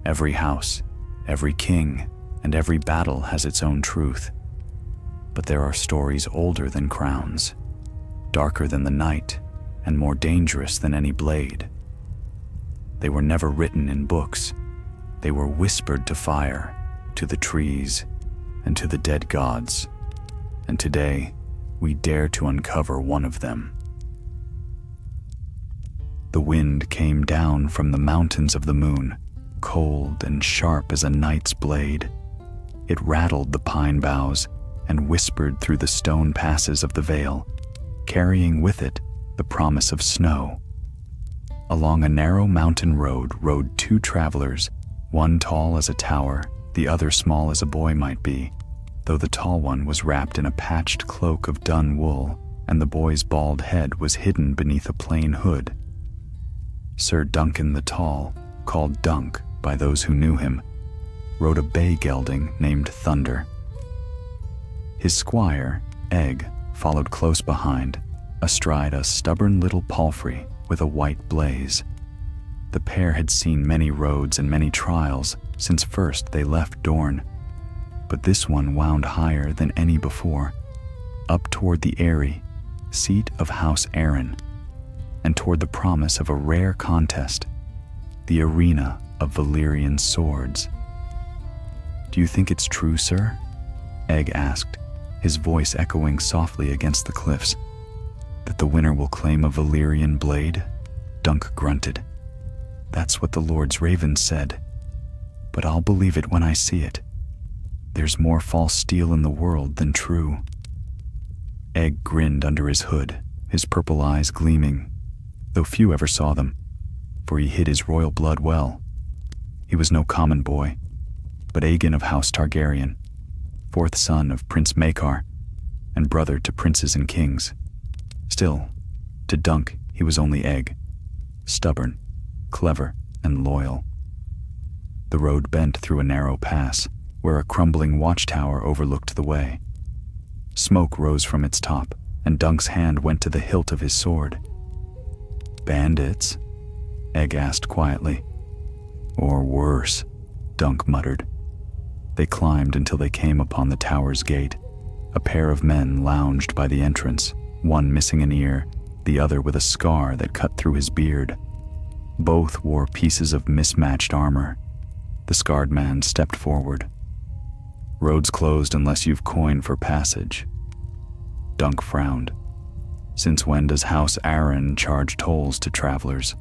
Every house, every king, and every battle has its own truth. But there are stories older than crowns, darker than the night, and more dangerous than any blade. They were never written in books. They were whispered to fire, to the trees, and to the dead gods. And today, we dare to uncover one of them. The wind came down from the mountains of the moon, cold and sharp as a knight's blade. It rattled the pine boughs and whispered through the stone passes of the vale, carrying with it the promise of snow. Along a narrow mountain road rode two travelers, one tall as a tower, the other small as a boy might be, though the tall one was wrapped in a patched cloak of dun wool, and the boy's bald head was hidden beneath a plain hood. Sir Duncan the Tall, called Dunk by those who knew him, rode a bay gelding named Thunder. His squire, Egg, followed close behind, astride a stubborn little palfrey with a white blaze. The pair had seen many roads and many trials since first they left Dorne, but this one wound higher than any before, up toward the Eyrie, seat of House Arryn, and toward the promise of a rare contest, the arena of Valyrian swords. "Do you think it's true, sir?" Egg asked, his voice echoing softly against the cliffs. "That the winner will claim a Valyrian blade?" Dunk grunted. "That's what the Lord's Raven said, but I'll believe it when I see it. There's more false steel in the world than true." Egg grinned under his hood, his purple eyes gleaming, though few ever saw them, for he hid his royal blood well. He was no common boy, but Aegon of House Targaryen, fourth son of Prince Maekar, and brother to princes and kings. Still, to Dunk he was only Egg, stubborn, clever, and loyal. The road bent through a narrow pass, where a crumbling watchtower overlooked the way. Smoke rose from its top, and Dunk's hand went to the hilt of his sword. "Bandits?" Egg asked quietly. "Or worse," Dunk muttered. They climbed until they came upon the tower's gate. A pair of men lounged by the entrance, one missing an ear, the other with a scar that cut through his beard. Both wore pieces of mismatched armor. The scarred man stepped forward. "Road's closed unless you've coin for passage." Dunk frowned. "Since when does House Arryn charge tolls to travelers?"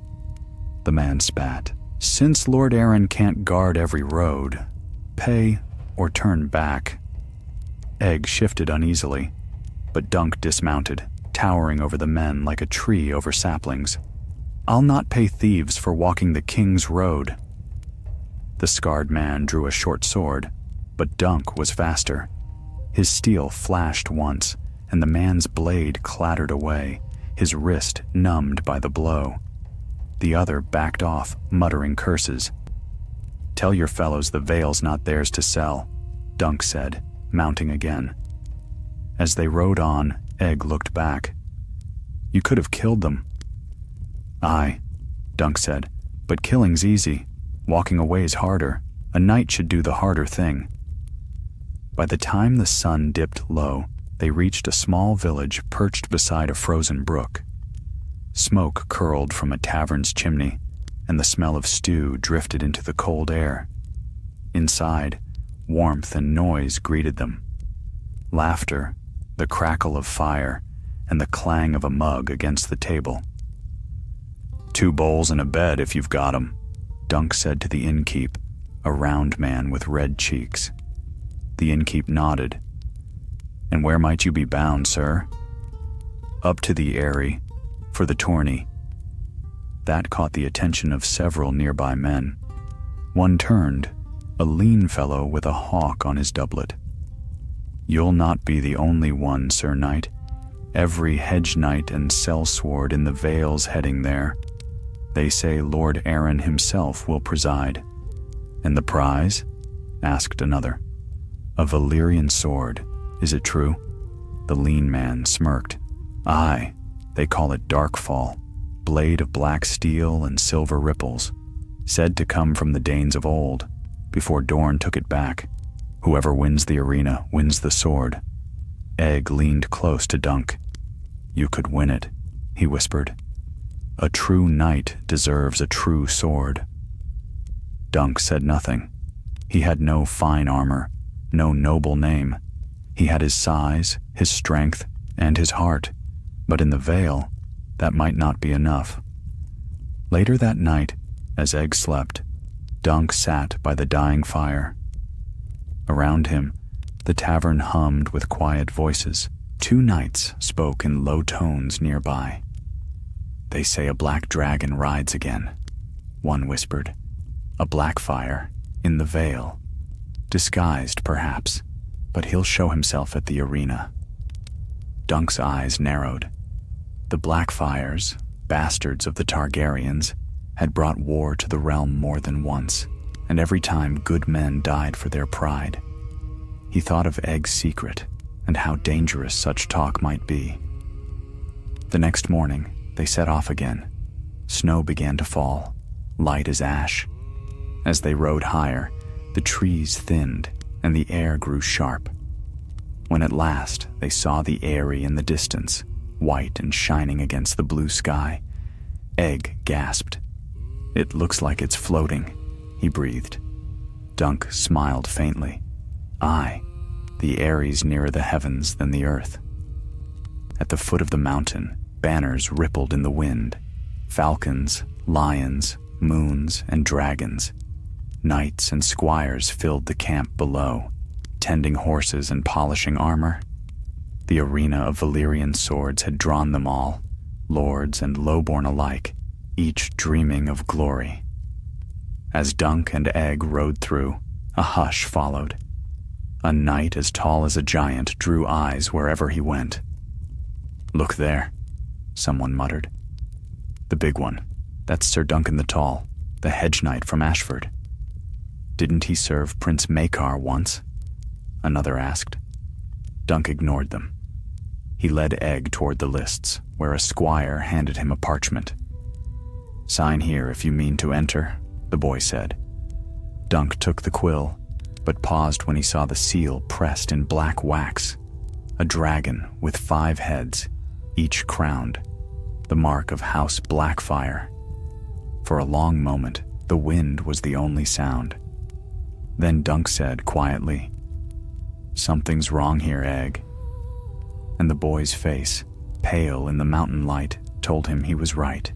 The man spat. "Since Lord Arryn can't guard every road, pay or turn back." Egg shifted uneasily, but Dunk dismounted, towering over the men like a tree over saplings. "I'll not pay thieves for walking the King's Road." The scarred man drew a short sword, but Dunk was faster. His steel flashed once, and the man's blade clattered away, his wrist numbed by the blow. The other backed off, muttering curses. "Tell your fellows the Vale's not theirs to sell," Dunk said, mounting again. As they rode on, Egg looked back. "You could have killed them." "Aye," Dunk said, "but killing's easy. Walking away's harder. A knight should do the harder thing." By the time the sun dipped low, they reached a small village perched beside a frozen brook. Smoke curled from a tavern's chimney, and the smell of stew drifted into the cold air. Inside, warmth and noise greeted them. Laughter, the crackle of fire, and the clang of a mug against the table. "2 bowls and a bed if you've got 'em," Dunk said to the innkeep, a round man with red cheeks. The innkeep nodded. "And where might you be bound, sir?" "Up to the Eyrie, for the tourney." That caught the attention of several nearby men. One turned, a lean fellow with a hawk on his doublet. "You'll not be the only one, Sir Knight. Every hedge knight and sellsword in the Vale's heading there. They say Lord Arryn himself will preside." "And the prize?" asked another. "A Valyrian sword. Is it true?" The lean man smirked. "Aye, they call it Darkfall, blade of black steel and silver ripples. said to come from the Danes of old, before Dorne took it back. Whoever wins the arena wins the sword. Egg leaned close to Dunk. You could win it, he whispered. A true knight deserves a true sword. Dunk said nothing. He had no fine armor, no noble name. He had his size, his strength, and his heart, but in the Vale, that might not be enough. Later that night, as Egg slept, Dunk sat by the dying fire. Around him, the tavern hummed with quiet voices. 2 knights spoke in low tones nearby. They say a black dragon rides again, one whispered. A Blackfire, in the Vale. Disguised, perhaps, but he'll show himself at the arena. Dunk's eyes narrowed. The Blackfires, bastards of the Targaryens, had brought war to the realm more than once, and every time good men died for their pride. He thought of Egg's secret, and how dangerous such talk might be. The next morning, they set off again. Snow began to fall, light as ash. As they rode higher, the trees thinned, and the air grew sharp. When at last they saw the Eyrie in the distance, white and shining against the blue sky, Egg gasped. It looks like it's floating, he breathed. Dunk smiled faintly. Aye, the Eyrie's nearer the heavens than the earth. At the foot of the mountain, banners rippled in the wind. Falcons, lions, moons, and dragons. Knights and squires filled the camp below, tending horses and polishing armor. The arena of Valyrian swords had drawn them all, lords and lowborn alike, each dreaming of glory. As Dunk and Egg rode through, a hush followed. A knight as tall as a giant drew eyes wherever he went. Look there, someone muttered. The big one, that's Sir Duncan the Tall, the hedge knight from Ashford. Didn't he serve Prince Maekar once? Another asked. Dunk ignored them. He led Egg toward the lists, where a squire handed him a parchment. Sign here if you mean to enter, the boy said. Dunk took the quill, but paused when he saw the seal pressed in black wax. A dragon with 5 heads, each crowned, the mark of House Blackfire. For a long moment, the wind was the only sound. Then Dunk said quietly, Something's wrong here, Egg. And the boy's face, pale in the mountain light, told him he was right.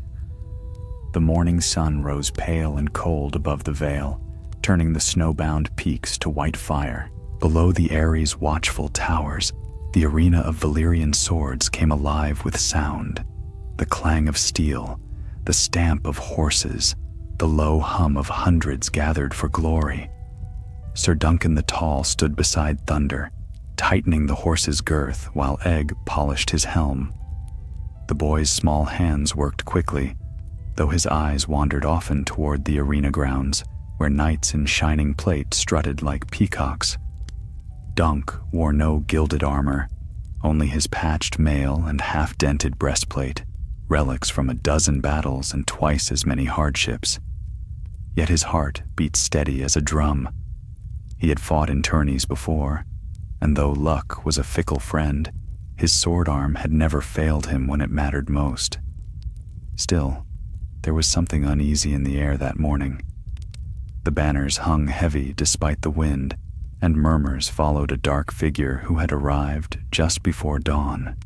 The morning sun rose pale and cold above the Vale, turning the snowbound peaks to white fire. Below the Eyrie's watchful towers, the arena of Valyrian swords came alive with sound. The clang of steel, the stamp of horses, the low hum of hundreds gathered for glory. Sir Duncan the Tall stood beside Thunder, tightening the horse's girth while Egg polished his helm. The boy's small hands worked quickly, though his eyes wandered often toward the arena grounds, where knights in shining plate strutted like peacocks. Dunk wore no gilded armor, only his patched mail and half-dented breastplate, relics from a dozen battles and twice as many hardships. Yet his heart beat steady as a drum. He had fought in tourneys before, and though luck was a fickle friend, his sword arm had never failed him when it mattered most. Still, there was something uneasy in the air that morning. The banners hung heavy despite the wind, and murmurs followed a dark figure who had arrived just before dawn.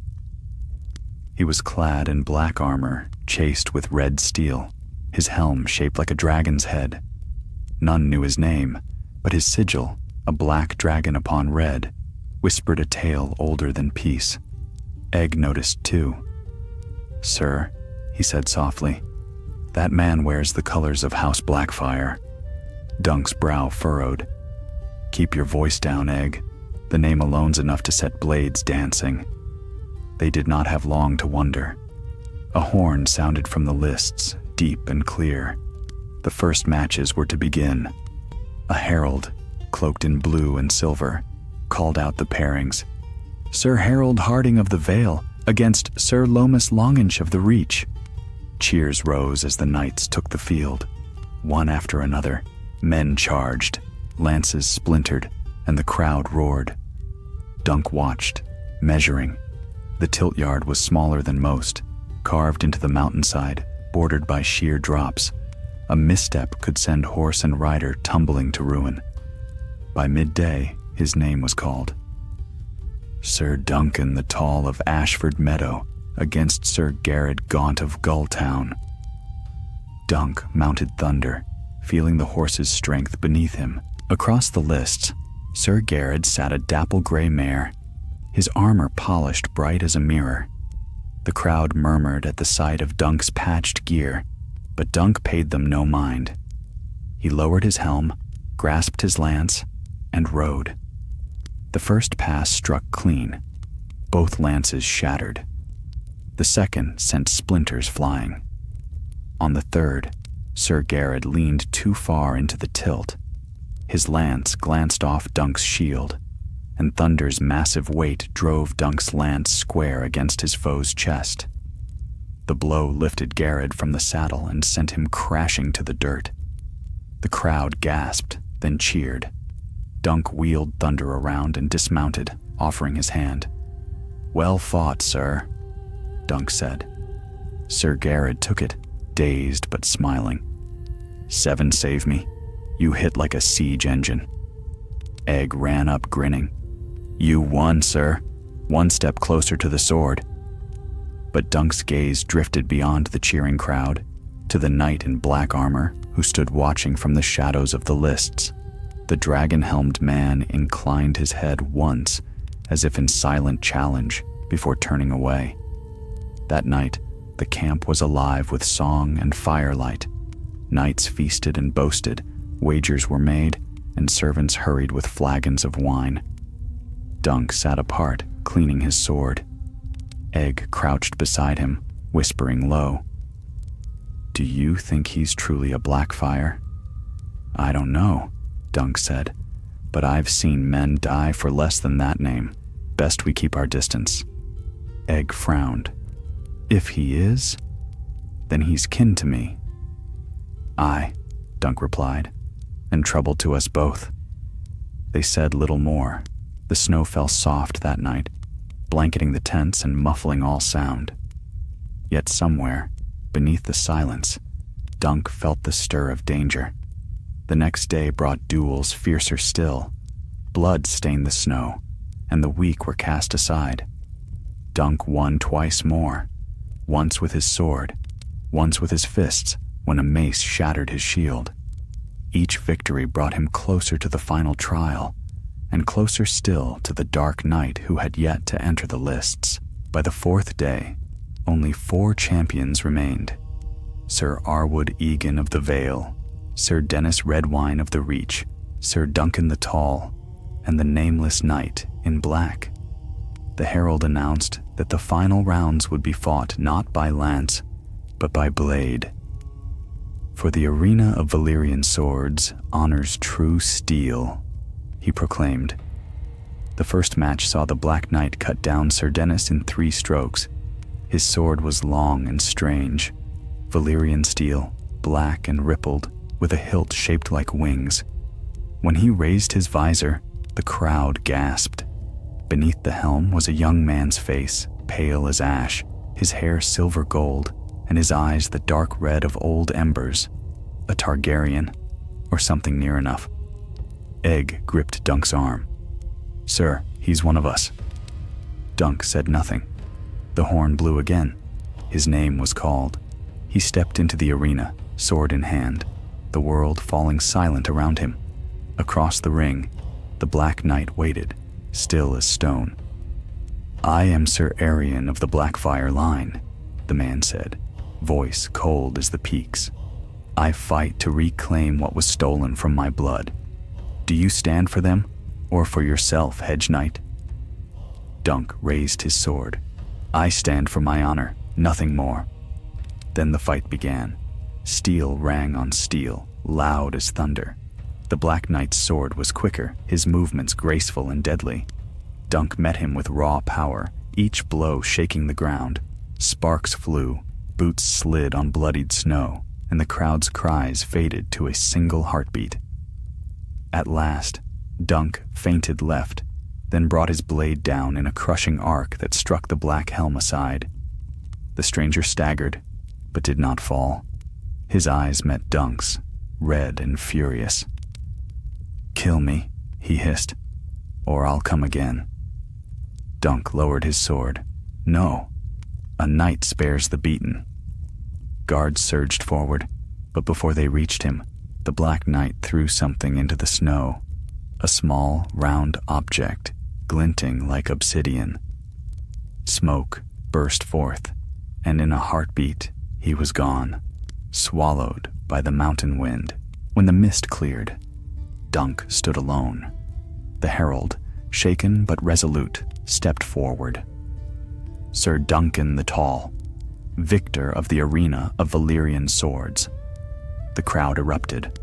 He was clad in black armor, chased with red steel, his helm shaped like a dragon's head. None knew his name, but his sigil, a black dragon upon red, whispered a tale older than peace. Egg noticed too. Sir, he said softly, that man wears the colors of House Blackfire. Dunk's brow furrowed. Keep your voice down, Egg. The name alone's enough to set blades dancing. They did not have long to wonder. A horn sounded from the lists, deep and clear. The first matches were to begin. A herald, cloaked in blue and silver, called out the pairings. Sir Harold Harding of the Vale against Sir Lomas Longinch of the Reach. Cheers rose as the knights took the field. One after another, men charged, lances splintered, and the crowd roared. Dunk watched, measuring. The tilt yard was smaller than most, carved into the mountainside, bordered by sheer drops. A misstep could send horse and rider tumbling to ruin. By midday, his name was called. Sir Duncan the Tall of Ashford Meadow against Sir Garrett Gaunt of Gulltown. Dunk mounted thunder, feeling the horse's strength beneath him. Across the lists, Sir Garrett sat a dapple-gray mare, his armor polished bright as a mirror. The crowd murmured at the sight of Dunk's patched gear, but Dunk paid them no mind. He lowered his helm, grasped his lance, and rode. The first pass struck clean. Both lances shattered. The second sent splinters flying. On the third, Sir Garrett leaned too far into the tilt. His lance glanced off Dunk's shield, and Thunder's massive weight drove Dunk's lance square against his foe's chest. The blow lifted Garrett from the saddle and sent him crashing to the dirt. The crowd gasped, then cheered. Dunk wheeled Thunder around and dismounted, offering his hand. "Well fought, sir," Dunk said. Sir Garrett took it, dazed but smiling. "7 save me. You hit like a siege engine." Egg ran up grinning. "You won, sir. 1 step closer to the sword." But Dunk's gaze drifted beyond the cheering crowd, to the knight in black armor who stood watching from the shadows of the lists. The dragon-helmed man inclined his head once, as if in silent challenge, before turning away. That night, the camp was alive with song and firelight. Knights feasted and boasted, wagers were made, and servants hurried with flagons of wine. Dunk sat apart, cleaning his sword. Egg crouched beside him, whispering low. "Do you think he's truly a Blackfire?" "I don't know," Dunk said, "but I've seen men die for less than that name. Best we keep our distance." Egg frowned. "If he is, then he's kin to me." "Aye," Dunk replied, "and trouble to us both." They said little more. The snow fell soft that night, blanketing the tents and muffling all sound. Yet somewhere, beneath the silence, Dunk felt the stir of danger. The next day brought duels fiercer still. Blood stained the snow, and the weak were cast aside. Dunk won twice more, once with his sword, once with his fists when a mace shattered his shield. Each victory brought him closer to the final trial, and closer still to the dark knight who had yet to enter the lists. By the 4th day, only 4 champions remained. Sir Arwood Aegon of the Vale, Sir Dennis Redwine of the Reach, Sir Duncan the Tall, and the nameless knight in black. The herald announced that the final rounds would be fought not by lance, but by blade. "For the arena of Valyrian swords honors true steel," he proclaimed. The first match saw the Black Knight cut down Sir Dennis in 3 strokes. His sword was long and strange, Valyrian steel, black and rippled, with a hilt shaped like wings. When he raised his visor, the crowd gasped. Beneath the helm was a young man's face, pale as ash, his hair silver gold, and his eyes the dark red of old embers. A Targaryen, or something near enough. Egg gripped Dunk's arm. "Sir, he's one of us." Dunk said nothing. The horn blew again. His name was called. He stepped into the arena, sword in hand, the world falling silent around him. Across the ring, the Black Knight waited, still as stone. "I am Sir Arian of the Blackfire line," the man said, voice cold as the peaks. "I fight to reclaim what was stolen from my blood. Do you stand for them, or for yourself, Hedge Knight?" Dunk raised his sword. "I stand for my honor, nothing more." Then the fight began. Steel rang on steel, loud as thunder. The Black Knight's sword was quicker, his movements graceful and deadly. Dunk met him with raw power, each blow shaking the ground. Sparks flew, boots slid on bloodied snow, and the crowd's cries faded to a single heartbeat. At last, Dunk feinted left, then brought his blade down in a crushing arc that struck the black helm aside. The stranger staggered, but did not fall. His eyes met Dunk's, red and furious. "Kill me," he hissed, "or I'll come again." Dunk lowered his sword. "No, a knight spares the beaten." Guards surged forward, but before they reached him, the Black Knight threw something into the snow, a small, round object, glinting like obsidian. Smoke burst forth, and in a heartbeat he was gone, swallowed by the mountain wind. When the mist cleared, Dunk stood alone. The herald, shaken but resolute, stepped forward. Sir Duncan the Tall, victor of the arena of Valyrian swords. The crowd erupted,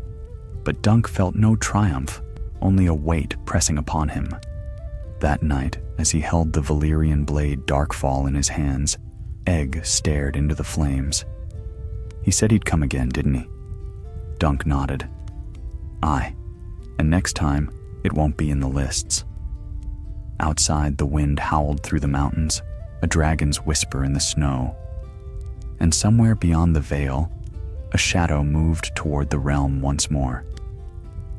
but Dunk felt no triumph, only a weight pressing upon him. That night, as he held the Valyrian blade Darkfall in his hands, Egg stared into the flames. "He said he'd come again, didn't he?" Dunk nodded. "Aye, and next time, it won't be in the lists." Outside, the wind howled through the mountains, a dragon's whisper in the snow. And somewhere beyond the veil, a shadow moved toward the realm once more.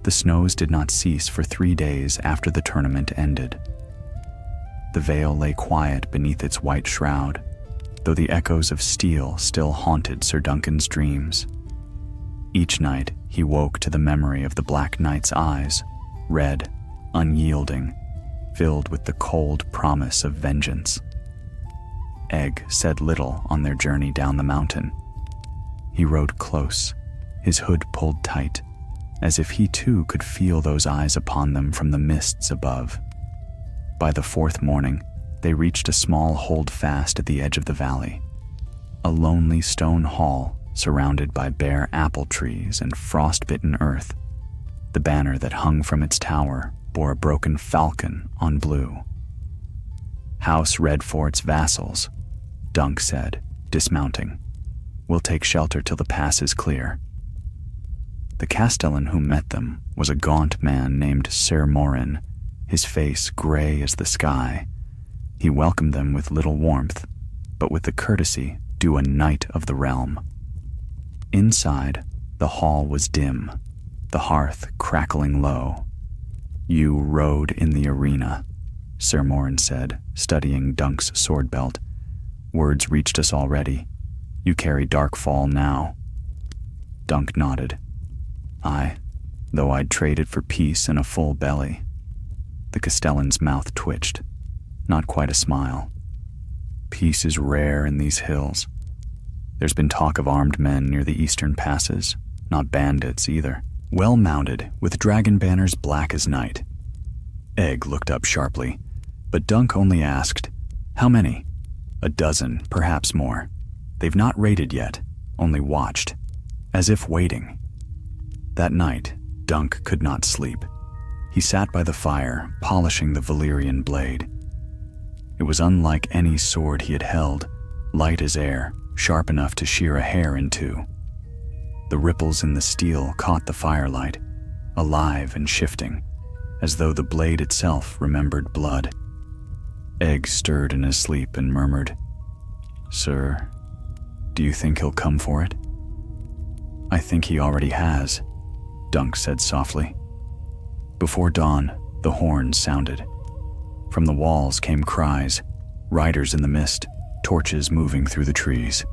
The snows did not cease for 3 days after the tournament ended. The veil lay quiet beneath its white shroud, though the echoes of steel still haunted Sir Duncan's dreams. Each night he woke to the memory of the Black Knight's eyes, red, unyielding, filled with the cold promise of vengeance. Egg said little on their journey down the mountain. He rode close, his hood pulled tight, as if he too could feel those eyes upon them from the mists above. By the 4th morning, they reached a small holdfast at the edge of the valley, a lonely stone hall surrounded by bare apple trees and frost-bitten earth. The banner that hung from its tower bore a broken falcon on blue. "House Redfort's vassals," Dunk said, dismounting. "We'll take shelter till the pass is clear." The castellan who met them was a gaunt man named Ser Morin, his face gray as the sky. He welcomed them with little warmth, but with the courtesy due a knight of the realm. Inside, the hall was dim, the hearth crackling low. "You rode in the arena," Ser Morin said, studying Dunk's sword belt. "Words reached us already. You carry Darkfall now." Dunk nodded. "Aye, though I'd trade it for peace and a full belly." The castellan's mouth twitched, not quite a smile. "Peace is rare in these hills. There's been talk of armed men near the eastern passes, not bandits either, well mounted, with dragon banners black as night." Egg looked up sharply, but Dunk only asked, "How many?" "A dozen, perhaps more. They've not raided yet, only watched, as if waiting." That night, Dunk could not sleep. He sat by the fire, polishing the Valyrian blade. It was unlike any sword he had held, light as air, sharp enough to shear a hair in two. The ripples in the steel caught the firelight, alive and shifting, as though the blade itself remembered blood. Egg stirred in his sleep and murmured, "Sir, do you think he'll come for it?" "I think he already has," Dunk said softly. Before dawn, the horns sounded. From the walls came cries, riders in the mist, torches moving through the trees.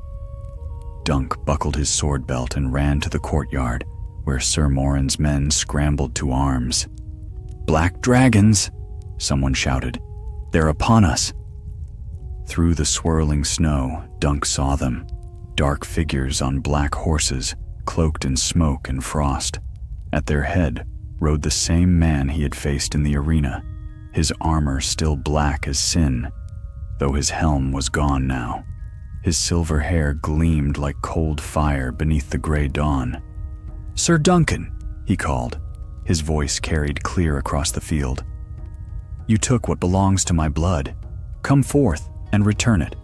Dunk buckled his sword belt and ran to the courtyard, where Ser Morin's men scrambled to arms. "Black dragons!" someone shouted. "They're upon us!" Through the swirling snow, Dunk saw them, dark figures on black horses, cloaked in smoke and frost. At their head rode the same man he had faced in the arena, his armor still black as sin, though his helm was gone now. His silver hair gleamed like cold fire beneath the gray dawn. "Sir Duncan," he called, his voice carried clear across the field. "You took what belongs to my blood. Come forth and return it."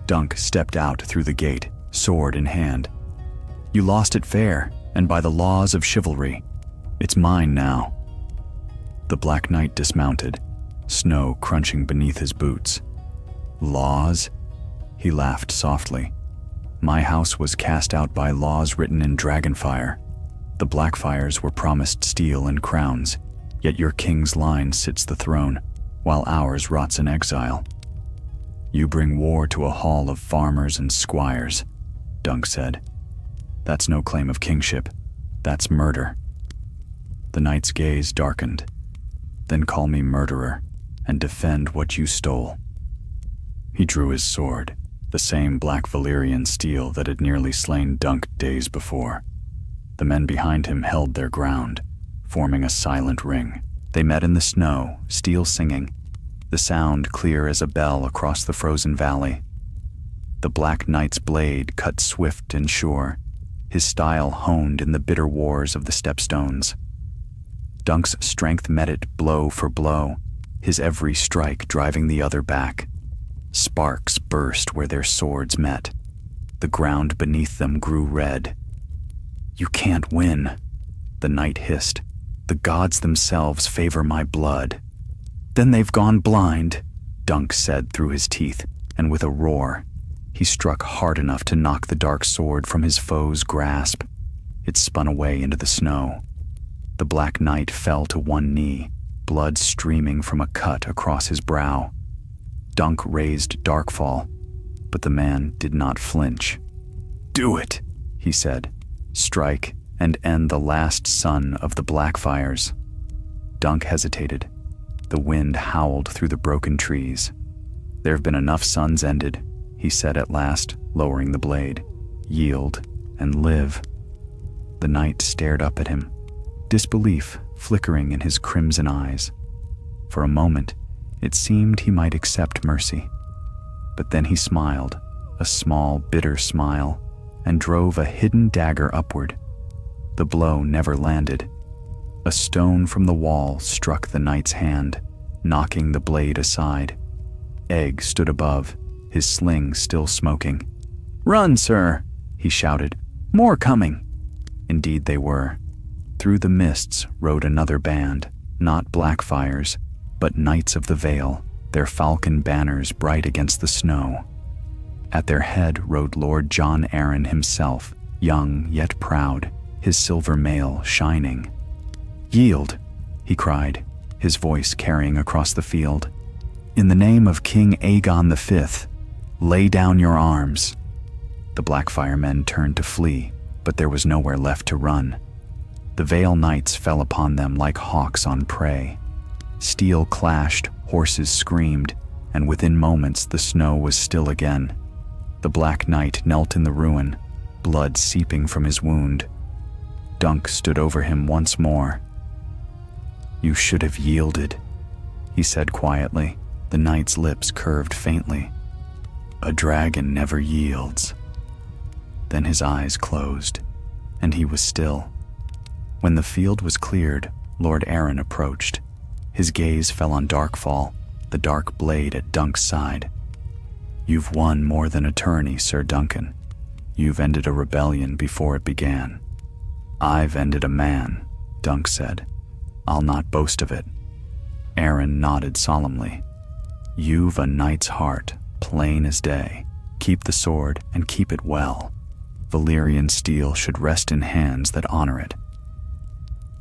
Dunk stepped out through the gate, sword in hand. You lost it fair, and by the laws of chivalry. It's mine now." The Black Knight dismounted, snow crunching beneath his boots. "Laws?" He laughed softly. "My house was cast out by laws written in dragonfire. The Blackfires were promised steel and crowns, yet your king's line sits the throne, while ours rots in exile. You bring war to a hall of farmers and squires," Dunk said. "That's no claim of kingship. That's murder." The knight's gaze darkened. "Then call me murderer, and defend what you stole." He drew his sword, the same black Valyrian steel that had nearly slain Dunk days before. The men behind him held their ground, forming a silent ring. They met in the snow, steel singing, the sound clear as a bell across the frozen valley. The Black Knight's blade cut swift and sure, his style honed in the bitter wars of the stepstones. Dunk's strength met it blow for blow, his every strike driving the other back. Sparks burst where their swords met. The ground beneath them grew red. "You can't win," the knight hissed. "The gods themselves favor my blood." "Then they've gone blind," Dunk said through his teeth, and with a roar, he struck hard enough to knock the dark sword from his foe's grasp. It spun away into the snow. The Black Knight fell to one knee, blood streaming from a cut across his brow. Dunk raised Darkfall, but the man did not flinch. "Do it," he said. "Strike and end the last son of the Blackfires." Dunk hesitated. The wind howled through the broken trees. "There have been enough sons ended," he said at last, lowering the blade. "Yield and live." The knight stared up at him, disbelief flickering in his crimson eyes. For a moment, it seemed he might accept mercy. But then he smiled, a small, bitter smile, and drove a hidden dagger upward. The blow never landed. A stone from the wall struck the knight's hand, knocking the blade aside. Egg stood above, his sling still smoking. "Run, sir!" he shouted. "More coming!" Indeed they were. Through the mists rode another band, not Blackfires, but Knights of the Vale, their falcon banners bright against the snow. At their head rode Lord John Arryn himself, young yet proud, his silver mail shining. "Yield," he cried, his voice carrying across the field. "In the name of King Aegon V, lay down your arms." The Blackfire men turned to flee, but there was nowhere left to run. The Vale Knights fell upon them like hawks on prey. Steel clashed, horses screamed, and within moments the snow was still again. The Black Knight knelt in the ruin, blood seeping from his wound. Dunk stood over him once more. "You should have yielded," he said quietly. The knight's lips curved faintly. "A dragon never yields." Then his eyes closed, and he was still. When the field was cleared, Lord Arryn approached. His gaze fell on Darkfall, the dark blade at Dunk's side. "You've won more than a tourney, Sir Duncan. You've ended a rebellion before it began." "I've ended a man," Dunk said. "I'll not boast of it." Arryn nodded solemnly. "You've a knight's heart, plain as day. Keep the sword and keep it well. Valyrian steel should rest in hands that honor it."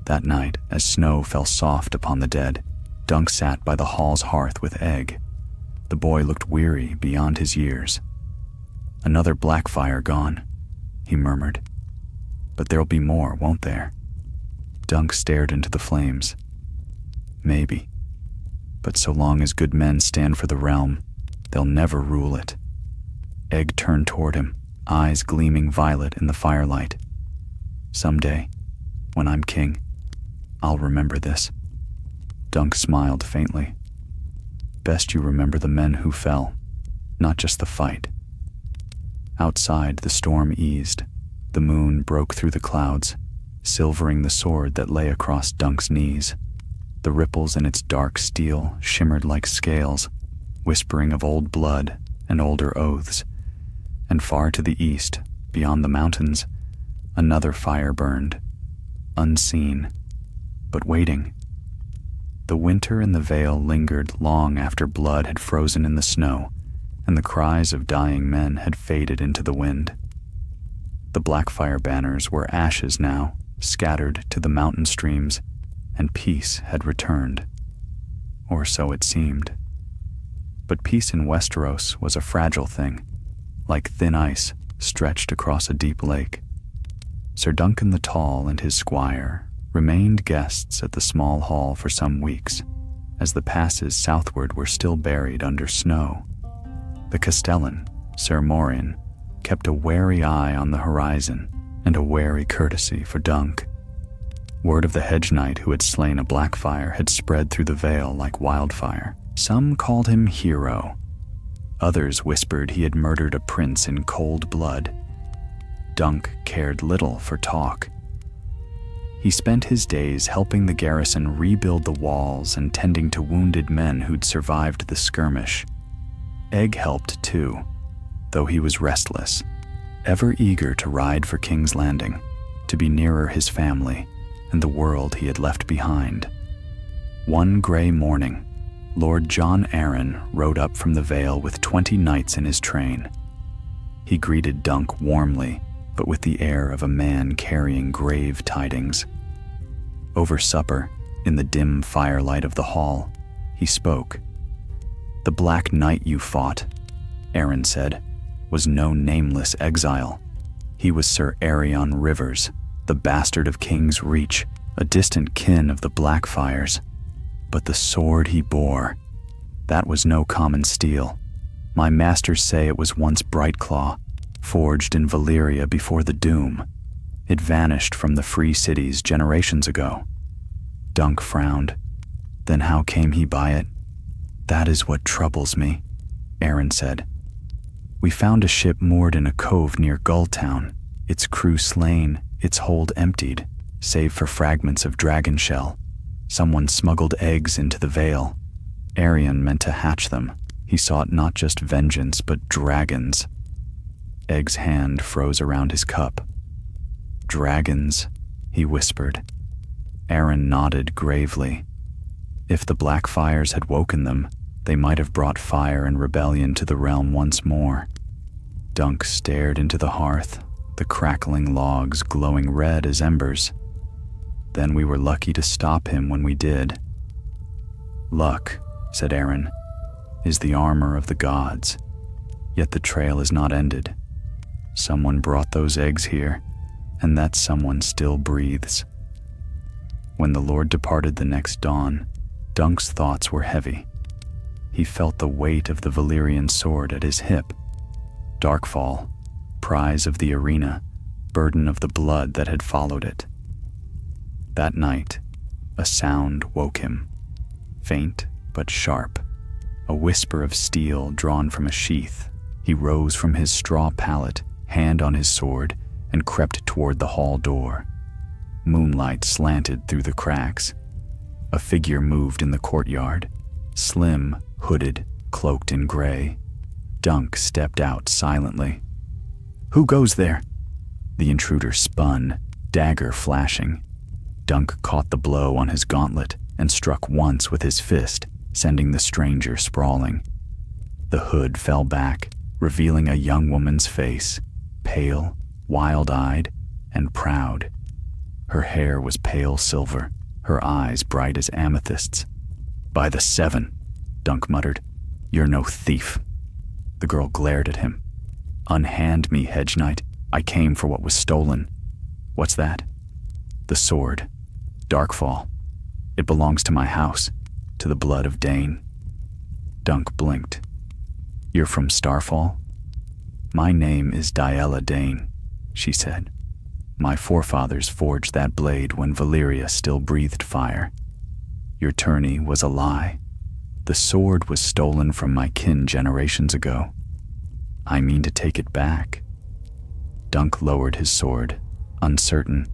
That night, as snow fell soft upon the dead, Dunk sat by the hall's hearth with Egg. The boy looked weary beyond his years. "Another Blackfire gone," he murmured. "But there'll be more, won't there?" Dunk stared into the flames. "Maybe. But so long as good men stand for the realm, they'll never rule it." Egg turned toward him, eyes gleaming violet in the firelight. "Someday, when I'm king, I'll remember this." Dunk smiled faintly. "Best you remember the men who fell, not just the fight." Outside, the storm eased. The moon broke through the clouds, silvering the sword that lay across Dunk's knees. The ripples in its dark steel shimmered like scales, whispering of old blood and older oaths. And far to the east, beyond the mountains, Another fire burned, unseen, but waiting. The winter in the Vale lingered long after blood had frozen in the snow, and the cries of dying men had faded into the wind. The Blackfire banners were ashes now, scattered to the mountain streams, and peace had returned. Or so it seemed. But peace in Westeros was a fragile thing, like thin ice stretched across a deep lake. Sir Duncan the Tall and his squire remained guests at the small hall for some weeks, as the passes southward were still buried under snow. The Castellan, Sir Vorian, kept a wary eye on the horizon and a wary courtesy for Dunk. Word of the hedge knight who had slain a Blackfire had spread through the Vale like wildfire. Some called him hero. Others whispered he had murdered a prince in cold blood. Dunk cared little for talk. He spent his days helping the garrison rebuild the walls and tending to wounded men who'd survived the skirmish. Egg helped too, though he was restless, ever eager to ride for King's Landing, to be nearer his family and the world he had left behind. One gray morning, Lord John Arryn rode up from the Vale with 20 knights in his train. He greeted Dunk warmly, but with the air of a man carrying grave tidings. Over supper, in the dim firelight of the hall, he spoke. "The Black Knight you fought," Arryn said, "was no nameless exile. He was Sir Aegon Rivers, the bastard of King's Reach, a distant kin of the Blackfires. But the sword he bore, that was no common steel. My masters say it was once Brightclaw, forged in Valyria before the Doom. It vanished from the free cities generations ago." Dunk frowned. "Then how came he by it?" "That is what troubles me," Arryn said. "We found a ship moored in a cove near Gulltown, its crew slain, its hold emptied, save for fragments of dragon shell. Someone smuggled eggs into the Vale. Aegon meant to hatch them. He sought not just vengeance, but dragons." Egg's hand froze around his cup. "Dragons," he whispered. Arryn nodded gravely. If the Blackfires had woken them, they might have brought fire and rebellion to the realm once more. Dunk stared into the hearth, the crackling logs glowing red as embers. "Then we were lucky to stop him when we did." "Luck," said Arryn, "is the armor of the gods. Yet the trail is not ended. Someone brought those eggs here, and that someone still breathes." When the Lord departed the next dawn, Dunk's thoughts were heavy. He felt the weight of the Valyrian sword at his hip. Darkfall, prize of the arena, burden of the blood that had followed it. That night, a sound woke him, faint but sharp, a whisper of steel drawn from a sheath. He rose from his straw pallet, hand on his sword, and crept toward the hall door. Moonlight slanted through the cracks. A figure moved in the courtyard, slim, hooded, cloaked in gray. Dunk stepped out silently. "Who goes there?" The intruder spun, dagger flashing. Dunk caught the blow on his gauntlet and struck once with his fist, sending the stranger sprawling. The hood fell back, revealing a young woman's face, pale, wild-eyed, and proud. Her hair was pale silver, her eyes bright as amethysts. "By the Seven," Dunk muttered, "you're no thief." The girl glared at him. "Unhand me, hedge knight. I came for what was stolen." "What's that?" "The sword. Darkfall. It belongs to my house, to the blood of Dane." Dunk blinked. "You're from Starfall?" "My name is Della Dane," she said. "My forefathers forged that blade when Valyria still breathed fire. Your tourney was a lie. The sword was stolen from my kin generations ago. I mean to take it back." Dunk lowered his sword, uncertain.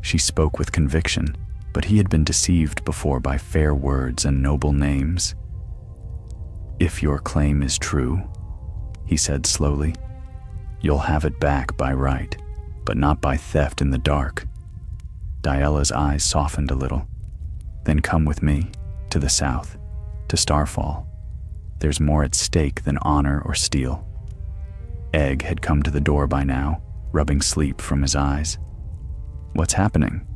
She spoke with conviction, but he had been deceived before by fair words and noble names. "If your claim is true," he said slowly, "you'll have it back by right. but not by theft in the dark. Diella's eyes softened a little. Then come with me, to the south, to Starfall. There's more at stake than honor or steel. Egg had come to the door by now, rubbing sleep from his eyes. What's happening?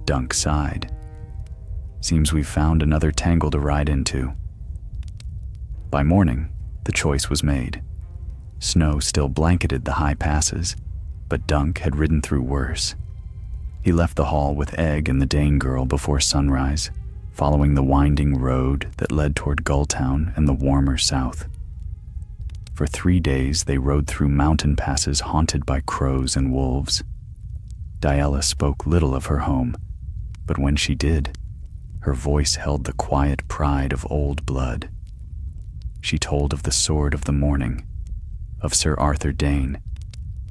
Dunk sighed. Seems we've found another tangle to ride into. By morning, the choice was made. Snow still blanketed the high passes, but Dunk had ridden through worse. He left the hall with Egg and the Dane girl before sunrise, following the winding road that led toward Gulltown and the warmer south. For 3 days they rode through mountain passes haunted by crows and wolves. Della spoke little of her home, but when she did, her voice held the quiet pride of old blood. She told of the Sword of the Morning, of Sir Arthur Dane,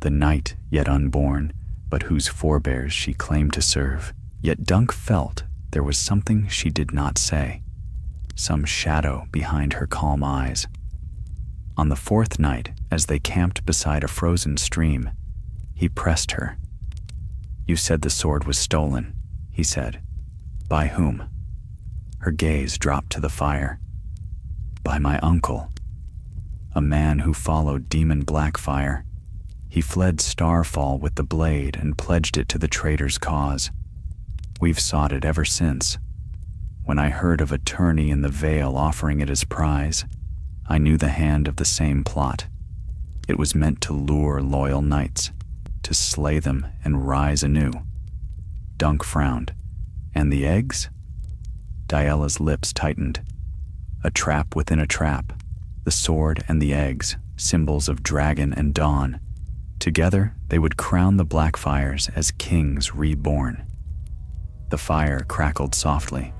the knight yet unborn, but whose forebears she claimed to serve. Yet Dunk felt there was something she did not say, some shadow behind her calm eyes. On the 4th night, as they camped beside a frozen stream, he pressed her. "You said the sword was stolen," he said. "By whom?" Her gaze dropped to the fire. "By my uncle, a man who followed Demon Blackfire. He fled Starfall with the blade and pledged it to the traitor's cause. We've sought it ever since. When I heard of a tourney in the Vale offering it as prize, I knew the hand of the same plot. It was meant to lure loyal knights, to slay them and rise anew." Dunk frowned. "And the eggs?" Diella's lips tightened. A trap within a trap. The sword and the eggs, symbols of dragon and dawn. Together, they would crown the Blackfires as kings reborn. The fire crackled softly.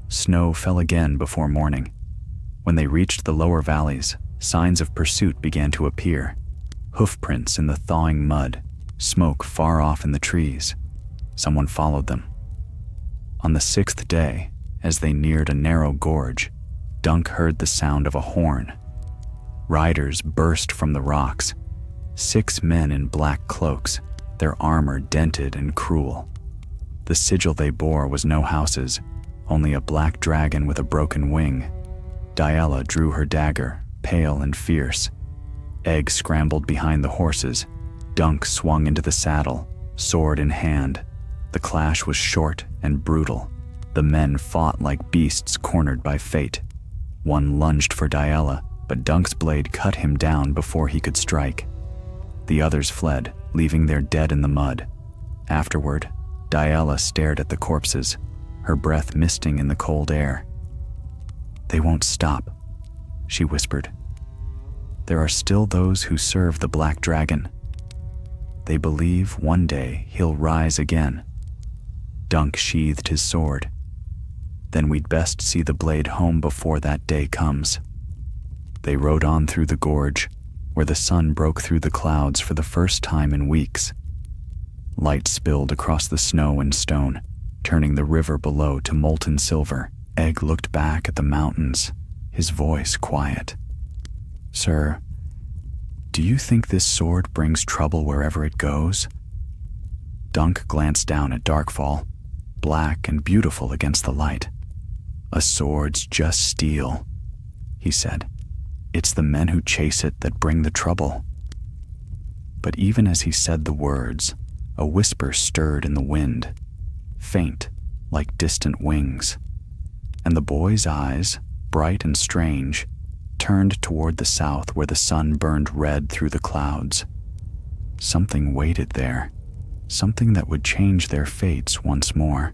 Snow fell again before morning. When they reached the lower valleys, signs of pursuit began to appear. Hoofprints in the thawing mud, smoke far off in the trees. Someone followed them. On the 6th day, as they neared a narrow gorge, Dunk heard the sound of a horn. Riders burst from the rocks. 6 men in black cloaks, their armor dented and cruel. The sigil they bore was no houses, only a black dragon with a broken wing. Della drew her dagger, pale and fierce. Egg scrambled behind the horses. Dunk swung into the saddle, sword in hand. The clash was short and brutal. The men fought like beasts cornered by fate. One lunged for Della, but Dunk's blade cut him down before he could strike. The others fled, leaving their dead in the mud. Afterward, Della stared at the corpses, her breath misting in the cold air. "They won't stop," she whispered. "There are still those who serve the Black Dragon. They believe one day he'll rise again." Dunk sheathed his sword. "Then we'd best see the blade home before that day comes." They rode on through the gorge, where the sun broke through the clouds for the first time in weeks. Light spilled across the snow and stone, turning the river below to molten silver. Egg looked back at the mountains, his voice quiet. "Sir, do you think this sword brings trouble wherever it goes?" Dunk glanced down at Darkfall, black and beautiful against the light. "A sword's just steel," he said. "It's the men who chase it that bring the trouble." But even as he said the words, a whisper stirred in the wind, faint, like distant wings. And the boy's eyes, bright and strange, turned toward the south where the sun burned red through the clouds. Something waited there, something that would change their fates once more.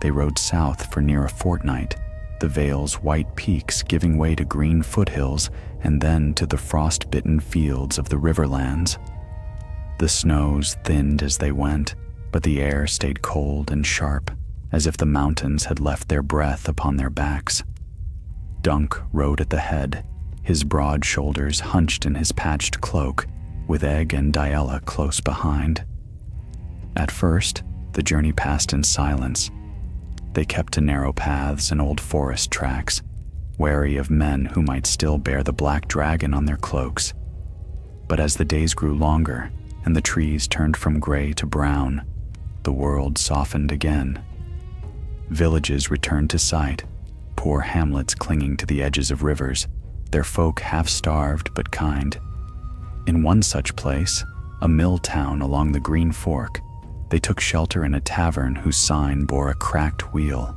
They rode south for near a fortnight, the Vale's white peaks giving way to green foothills and then to the frost-bitten fields of the riverlands. The snows thinned as they went, but the air stayed cold and sharp, as if the mountains had left their breath upon their backs. Dunk rode at the head, his broad shoulders hunched in his patched cloak, with Egg and Della close behind. At first, the journey passed in silence. They kept to narrow paths and old forest tracks, wary of men who might still bear the black dragon on their cloaks. But as the days grew longer, and the trees turned from gray to brown. The world softened again. Villages returned to sight, poor hamlets clinging to the edges of rivers, their folk half-starved but kind. In one such place, a mill town along the Green Fork, they took shelter in a tavern whose sign bore a cracked wheel.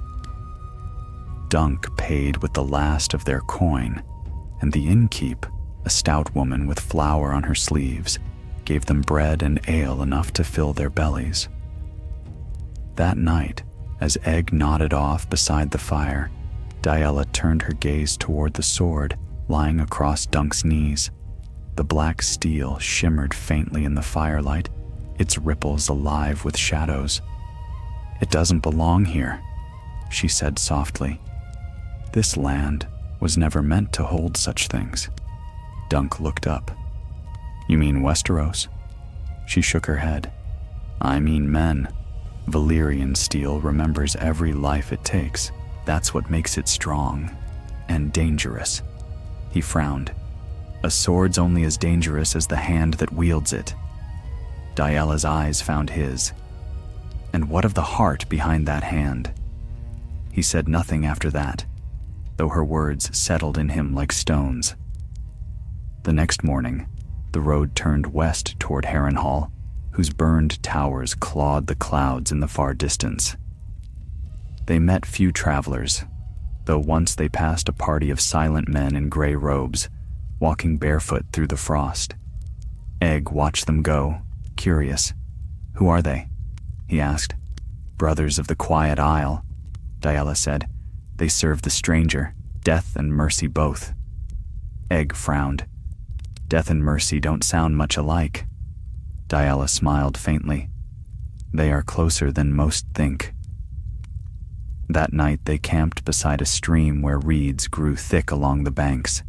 Dunk paid with the last of their coin, and the innkeep, a stout woman with flour on her sleeves, gave them bread and ale enough to fill their bellies. That night, as Egg nodded off beside the fire, Della turned her gaze toward the sword lying across Dunk's knees. The black steel shimmered faintly in the firelight, its ripples alive with shadows. "It doesn't belong here," she said softly. "This land was never meant to hold such things." Dunk looked up. "You mean Westeros?" She shook her head. "I mean men. Valyrian steel remembers every life it takes. That's what makes it strong and dangerous." He frowned. "A sword's only as dangerous as the hand that wields it." Diala's eyes found his. "And what of the heart behind that hand?" He said nothing after that, though her words settled in him like stones. The next morning, the road turned west toward Harrenhal, whose burned towers clawed the clouds in the far distance. They met few travelers, though once they passed a party of silent men in gray robes, walking barefoot through the frost. Egg watched them go, curious. "Who are they?" he asked. "Brothers of the Quiet Isle," Della said. "They serve the stranger, death and mercy both." Egg frowned. "Death and mercy don't sound much alike." Della smiled faintly. "They are closer than most think." That night they camped beside a stream where reeds grew thick along the banks.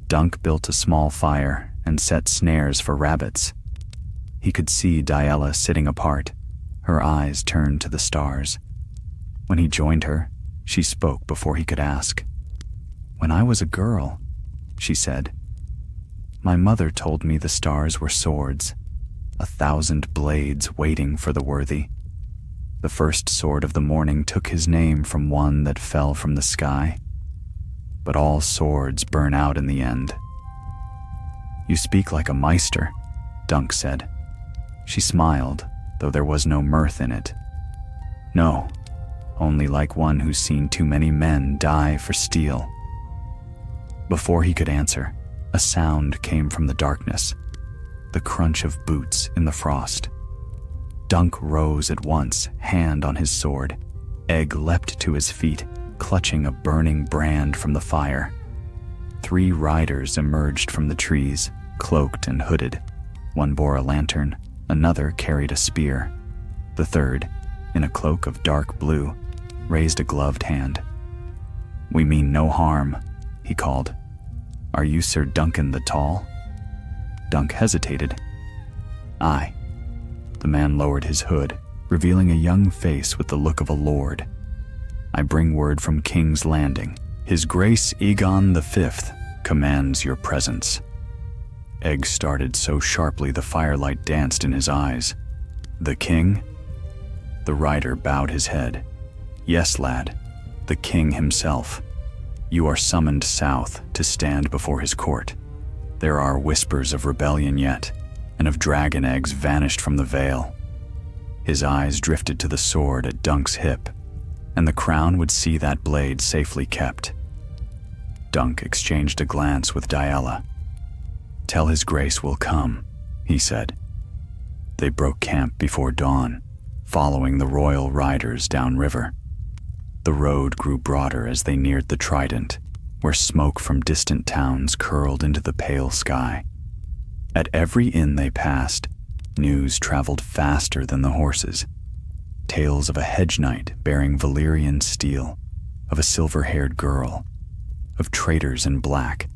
Dunk built a small fire and set snares for rabbits. He could see Della sitting apart, her eyes turned to the stars. When he joined her, she spoke before he could ask. "When I was a girl," she said, "my mother told me the stars were swords, 1,000 blades waiting for the worthy. The first sword of the morning took his name from one that fell from the sky. But all swords burn out in the end." "You speak like a meister," Dunk said. She smiled, though there was no mirth in it. "No, only like one who's seen too many men die for steel." Before he could answer, a sound came from the darkness, the crunch of boots in the frost. Dunk rose at once, hand on his sword. Egg leapt to his feet, clutching a burning brand from the fire. 3 riders emerged from the trees, cloaked and hooded. One bore a lantern, another carried a spear. The third, in a cloak of dark blue, raised a gloved hand. "We mean no harm," he called. "Are you Sir Duncan the Tall?" Dunk hesitated. "Aye." The man lowered his hood, revealing a young face with the look of a lord. "I bring word from King's Landing. His Grace Aegon V commands your presence." Egg started so sharply the firelight danced in his eyes. "The king?" The rider bowed his head. "Yes, lad, the king himself. You are summoned south to stand before his court. There are whispers of rebellion yet, and of dragon eggs vanished from the veil." His eyes drifted to the sword at Dunk's hip, and the crown would see that blade safely kept. Dunk exchanged a glance with Della. "Tell his grace will come," he said. They broke camp before dawn, following the royal riders downriver. The road grew broader as they neared the Trident, where smoke from distant towns curled into the pale sky. At every inn they passed, news traveled faster than the horses. Tales of a hedge knight bearing Valyrian steel, of a silver-haired girl, of traitors in black.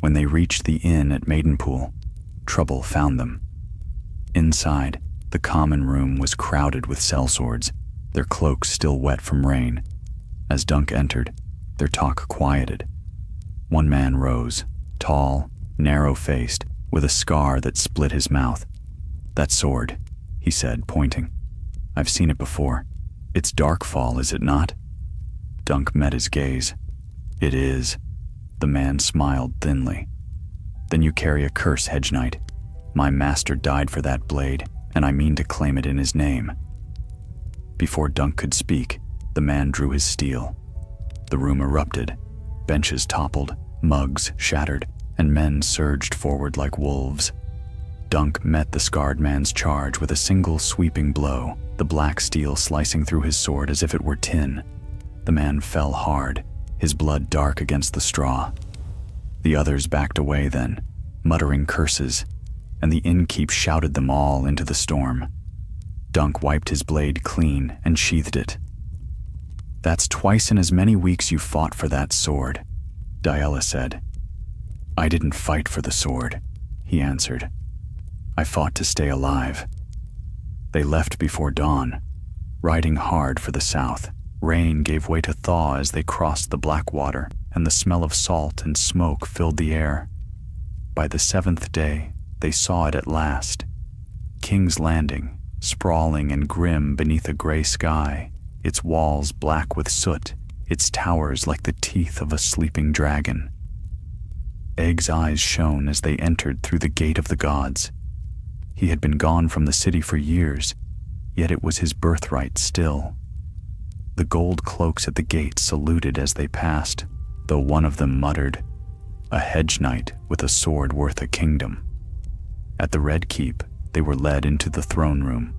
When they reached the inn at Maidenpool, trouble found them. Inside, the common room was crowded with sellswords, their cloaks still wet from rain. As Dunk entered, their talk quieted. One man rose, tall, narrow-faced, with a scar that split his mouth, "That sword," he said, pointing. "I've seen it before. It's Darkfall, is it not?" Dunk met his gaze. "It is." The man smiled thinly. "Then you carry a curse, Hedge Knight. My master died for that blade, and I mean to claim it in his name." Before Dunk could speak, the man drew his steel. The room erupted. Benches toppled, mugs shattered, and men surged forward like wolves. Dunk met the scarred man's charge with a single sweeping blow, the black steel slicing through his sword as if it were tin. The man fell hard, his blood dark against the straw. The others backed away then, muttering curses, and the innkeep shouted them all into the storm. Dunk wiped his blade clean and sheathed it. "That's twice in as many weeks you fought for that sword," Della said. "I didn't fight for the sword," he answered. "I fought to stay alive." They left before dawn, riding hard for the south. Rain gave way to thaw as they crossed the Blackwater, and the smell of salt and smoke filled the air. By the 7th day, they saw it at last. King's Landing, sprawling and grim beneath a gray sky, its walls black with soot, its towers like the teeth of a sleeping dragon. Egg's eyes shone as they entered through the Gate of the Gods. He had been gone from the city for years, yet it was his birthright still. The gold cloaks at the gate saluted as they passed, though one of them muttered, "A hedge knight with a sword worth a kingdom." At the Red Keep, they were led into the throne room.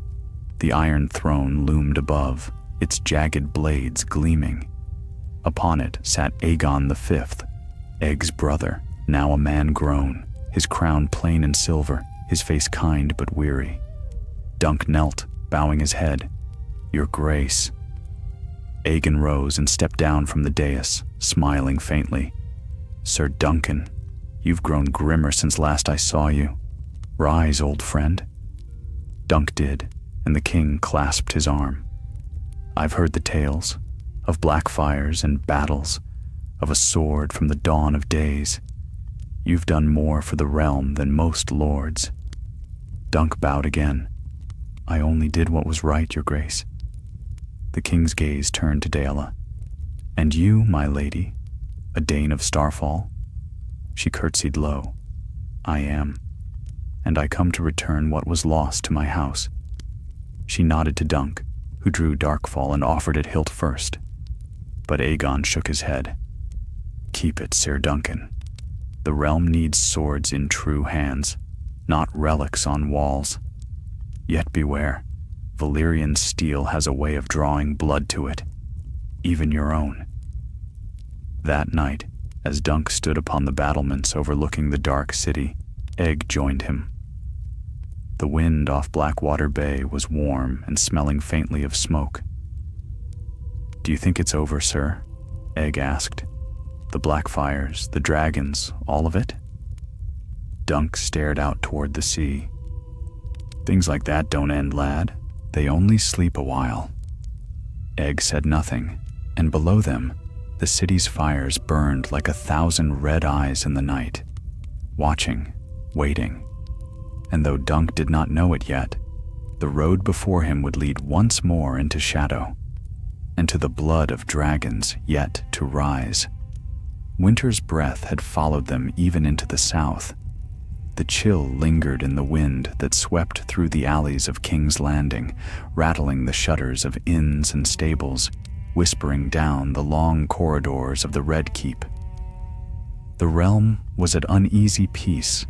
The iron throne loomed above, its jagged blades gleaming. Upon it sat Aegon V, Egg's brother, now a man grown, his crown plain and silver, his face kind but weary. Dunk knelt, bowing his head. "Your Grace." Aegon rose and stepped down from the dais, smiling faintly. "Sir Duncan, you've grown grimmer since last I saw you. Rise, old friend." Dunk did, and the king clasped his arm. "I've heard the tales, of Blackfires and battles, of a sword from the dawn of days. You've done more for the realm than most lords." Dunk bowed again. "I only did what was right, your grace." The king's gaze turned to Della. "And you, my lady, a Dane of Starfall?" She curtsied low. "I am, and I come to return what was lost to my house." She nodded to Dunk, who drew Darkfall and offered it hilt first. But Aegon shook his head. "Keep it, Sir Duncan. The realm needs swords in true hands, not relics on walls. Yet beware, Valyrian steel has a way of drawing blood to it, even your own." That night, as Dunk stood upon the battlements overlooking the dark city, Egg joined him. The wind off Blackwater Bay was warm and smelling faintly of smoke. "Do you think it's over, sir?" Egg asked. "The Blackfires, the dragons, all of it?" Dunk stared out toward the sea. "Things like that don't end, lad. They only sleep a while." Egg said nothing, and below them, the city's fires burned like 1,000 red eyes in the night, watching, waiting. And though Dunk did not know it yet, the road before him would lead once more into shadow, and to the blood of dragons yet to rise. Winter's breath had followed them even into the south. The chill lingered in the wind that swept through the alleys of King's Landing, rattling the shutters of inns and stables, whispering down the long corridors of the Red Keep. The realm was at uneasy peace,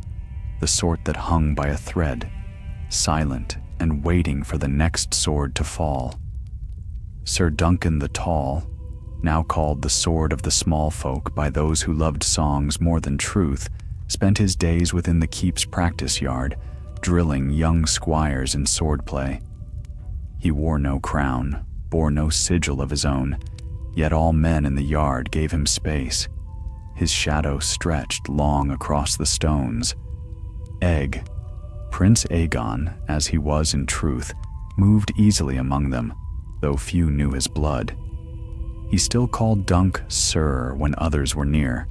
the sort that hung by a thread, silent and waiting for the next sword to fall. Sir Duncan the Tall, now called the Sword of the Small Folk by those who loved songs more than truth, spent his days within the keep's practice yard, drilling young squires in swordplay. He wore no crown, bore no sigil of his own, yet all men in the yard gave him space. His shadow stretched long across the stones. Egg, Prince Aegon, as he was in truth, moved easily among them, though few knew his blood. He still called Dunk Sir when others were near,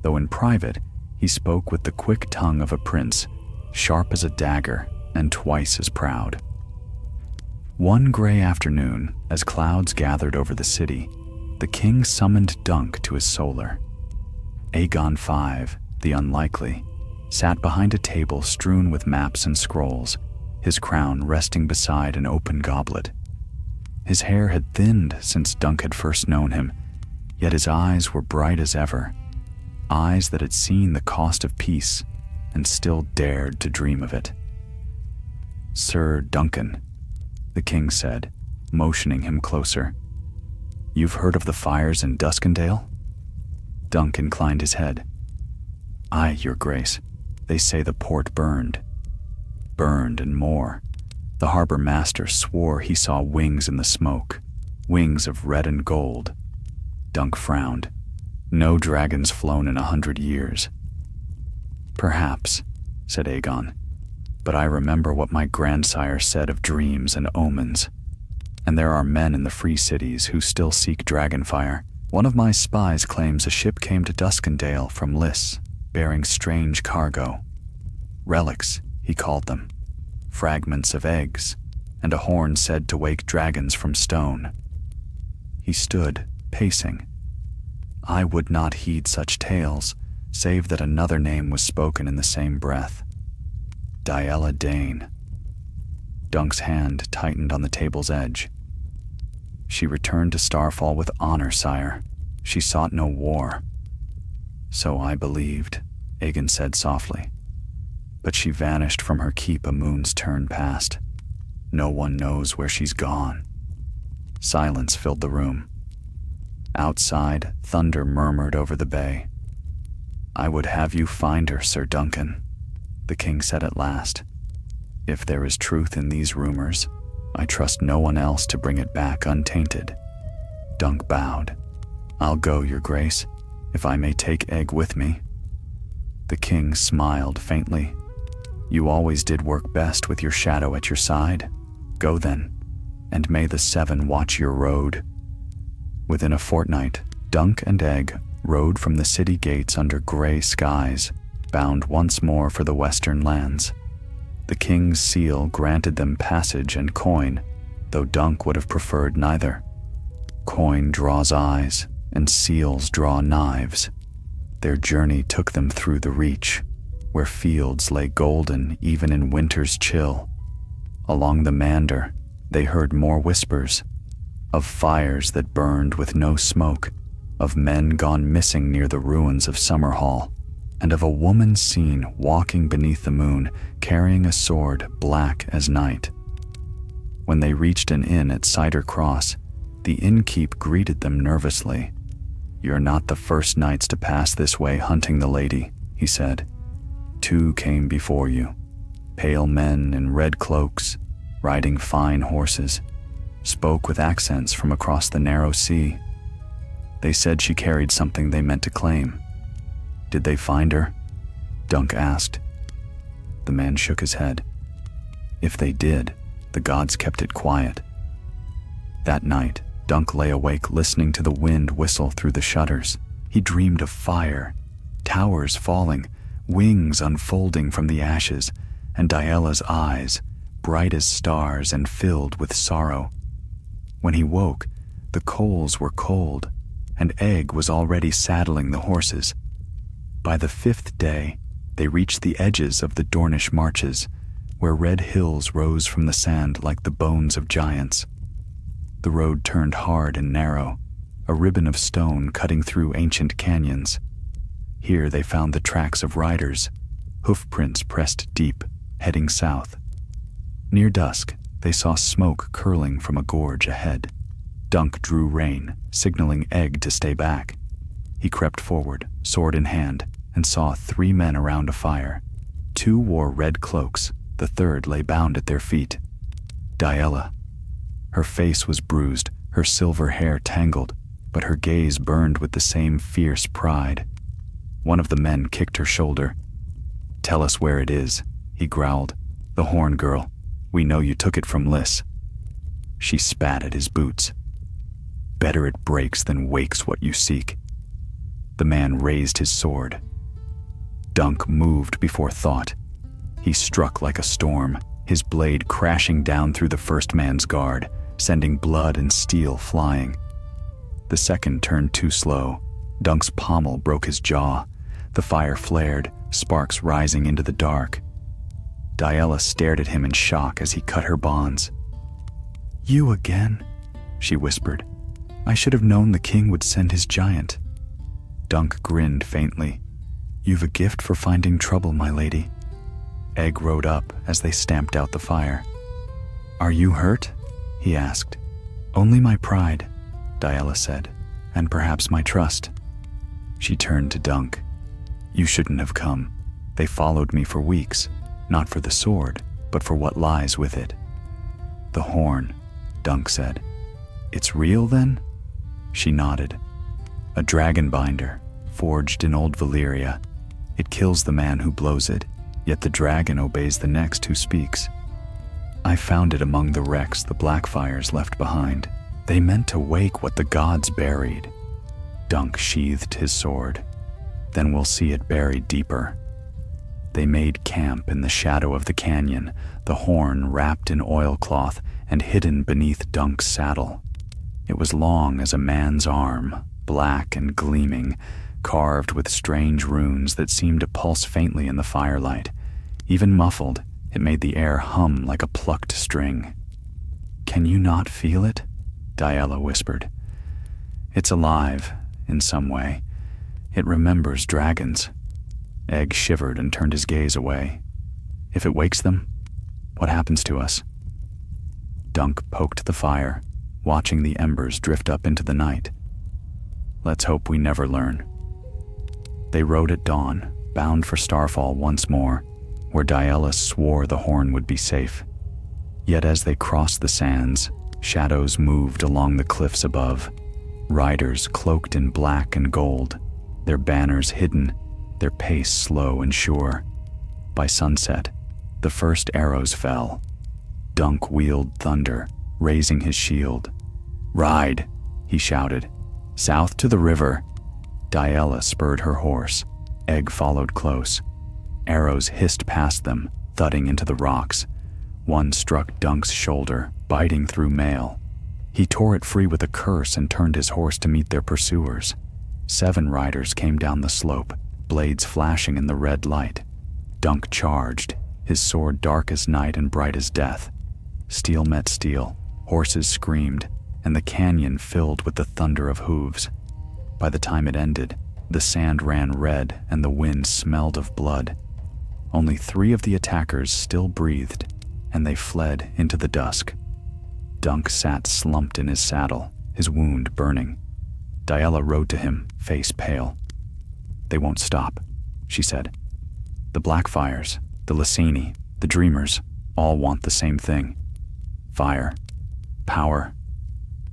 though in private he spoke with the quick tongue of a prince, sharp as a dagger, and twice as proud. One gray afternoon, as clouds gathered over the city, the king summoned Dunk to his solar. Aegon V, the unlikely, sat behind a table strewn with maps and scrolls, his crown resting beside an open goblet. His hair had thinned since Dunk had first known him, yet his eyes were bright as ever, eyes that had seen the cost of peace and still dared to dream of it. "Sir Duncan," the king said, motioning him closer. "You've heard of the fires in Duskendale?" Dunk inclined his head. "Aye, your grace. They say the port burned. Burned and more. The harbor master swore he saw wings in the smoke, wings of red and gold." Dunk frowned. "No dragons flown in 100 years. "Perhaps," said Aegon, "but I remember what my grandsire said of dreams and omens. And there are men in the free cities who still seek dragonfire. One of my spies claims a ship came to Duskendale from Lys, bearing strange cargo. Relics, he called them. Fragments of eggs, and a horn said to wake dragons from stone." He stood, pacing. I would not heed such tales, save that another name was spoken in the same breath. Della Dane. Dunk's hand tightened on the table's edge. "She returned to Starfall with honor, sire. She sought no war." "So I believed," Aegon said softly. "But she vanished from her keep a moon's turn past. No one knows where she's gone." Silence filled the room. Outside, thunder murmured over the bay. "I would have you find her, Sir Duncan," the king said at last. "If there is truth in these rumors, I trust no one else to bring it back untainted." Dunk bowed. "I'll go, your grace, if I may take Egg with me." The king smiled faintly. "You always did work best with your shadow at your side. Go then, and may the Seven watch your road." Within a fortnight, Dunk and Egg rode from the city gates under gray skies, bound once more for the western lands. The king's seal granted them passage and coin, though Dunk would have preferred neither. Coin draws eyes, and seals draw knives. Their journey took them through the Reach, where fields lay golden even in winter's chill. Along the Mander, they heard more whispers, of fires that burned with no smoke, of men gone missing near the ruins of Summerhall, and of a woman seen walking beneath the moon, carrying a sword black as night. When they reached an inn at Cider Cross, the innkeep greeted them nervously. "You're not the first knights to pass this way hunting the lady," he said. "Two came before you, pale men in red cloaks, riding fine horses, spoke with accents from across the narrow sea. They said she carried something they meant to claim. Did they find her?" Dunk asked. The man shook his head. "If they did, the gods kept it quiet." That night, Dunk lay awake listening to the wind whistle through the shutters. He dreamed of fire, towers falling, wings unfolding from the ashes, and Diela's eyes, bright as stars and filled with sorrow. When he woke, the coals were cold, and Egg was already saddling the horses. By the 5th day, they reached the edges of the Dornish marches, where red hills rose from the sand like the bones of giants. The road turned hard and narrow, a ribbon of stone cutting through ancient canyons. Here they found the tracks of riders, hoofprints pressed deep, heading south. Near dusk, they saw smoke curling from a gorge ahead. Dunk drew rein, signaling Egg to stay back. He crept forward, sword in hand, and saw 3 men around a fire. 2 wore red cloaks, the third lay bound at their feet. Della. Her face was bruised, her silver hair tangled, but her gaze burned with the same fierce pride. One of the men kicked her shoulder. "Tell us where it is," he growled. "The Horn Girl. We know you took it from Lys." She spat at his boots. "Better it breaks than wakes what you seek." The man raised his sword. Dunk moved before thought. He struck like a storm, his blade crashing down through the first man's guard, sending blood and steel flying. The second turned too slow. Dunk's pommel broke his jaw. The fire flared, sparks rising into the dark. Della stared at him in shock as he cut her bonds. "You again?" she whispered. "I should have known the king would send his giant." Dunk grinned faintly. "You've a gift for finding trouble, my lady." Egg rode up as they stamped out the fire. "Are you hurt?" he asked. "Only my pride," Della said, "and perhaps my trust." She turned to Dunk. "You shouldn't have come. They followed me for weeks, not for the sword, but for what lies with it." "The horn," Dunk said. "It's real then?" She nodded. "A dragon binder, forged in old Valyria. It kills the man who blows it, yet the dragon obeys the next who speaks. I found it among the wrecks the Blackfires left behind. They meant to wake what the gods buried." Dunk sheathed his sword. "Then we'll see it buried deeper." They made camp in the shadow of the canyon, the horn wrapped in oilcloth and hidden beneath Dunk's saddle. It was long as a man's arm, black and gleaming, carved with strange runes that seemed to pulse faintly in the firelight. Even muffled, it made the air hum like a plucked string. "Can you not feel it?" Della whispered. "It's alive, in some way. It remembers dragons." Egg shivered and turned his gaze away. "If it wakes them, what happens to us?" Dunk poked the fire, watching the embers drift up into the night. "Let's hope we never learn." They rode at dawn, bound for Starfall once more, where Della swore the horn would be safe. Yet as they crossed the sands, shadows moved along the cliffs above, riders cloaked in black and gold, their banners hidden, their pace slow and sure. By sunset, the first arrows fell. Dunk wheeled thunder, raising his shield. "Ride," he shouted. "South to the river." Della spurred her horse. Egg followed close. Arrows hissed past them, thudding into the rocks. One struck Dunk's shoulder, biting through mail. He tore it free with a curse and turned his horse to meet their pursuers. 7 riders came down the slope, blades flashing in the red light. Dunk charged, his sword dark as night and bright as death. Steel met steel, horses screamed, and the canyon filled with the thunder of hooves. By the time it ended, the sand ran red and the wind smelled of blood. Only 3 of the attackers still breathed, and they fled into the dusk. Dunk sat slumped in his saddle, his wound burning. Della rode to him, face pale. "They won't stop," she said. "The Blackfires, the Lyseni, the Dreamers, all want the same thing. Fire. Power."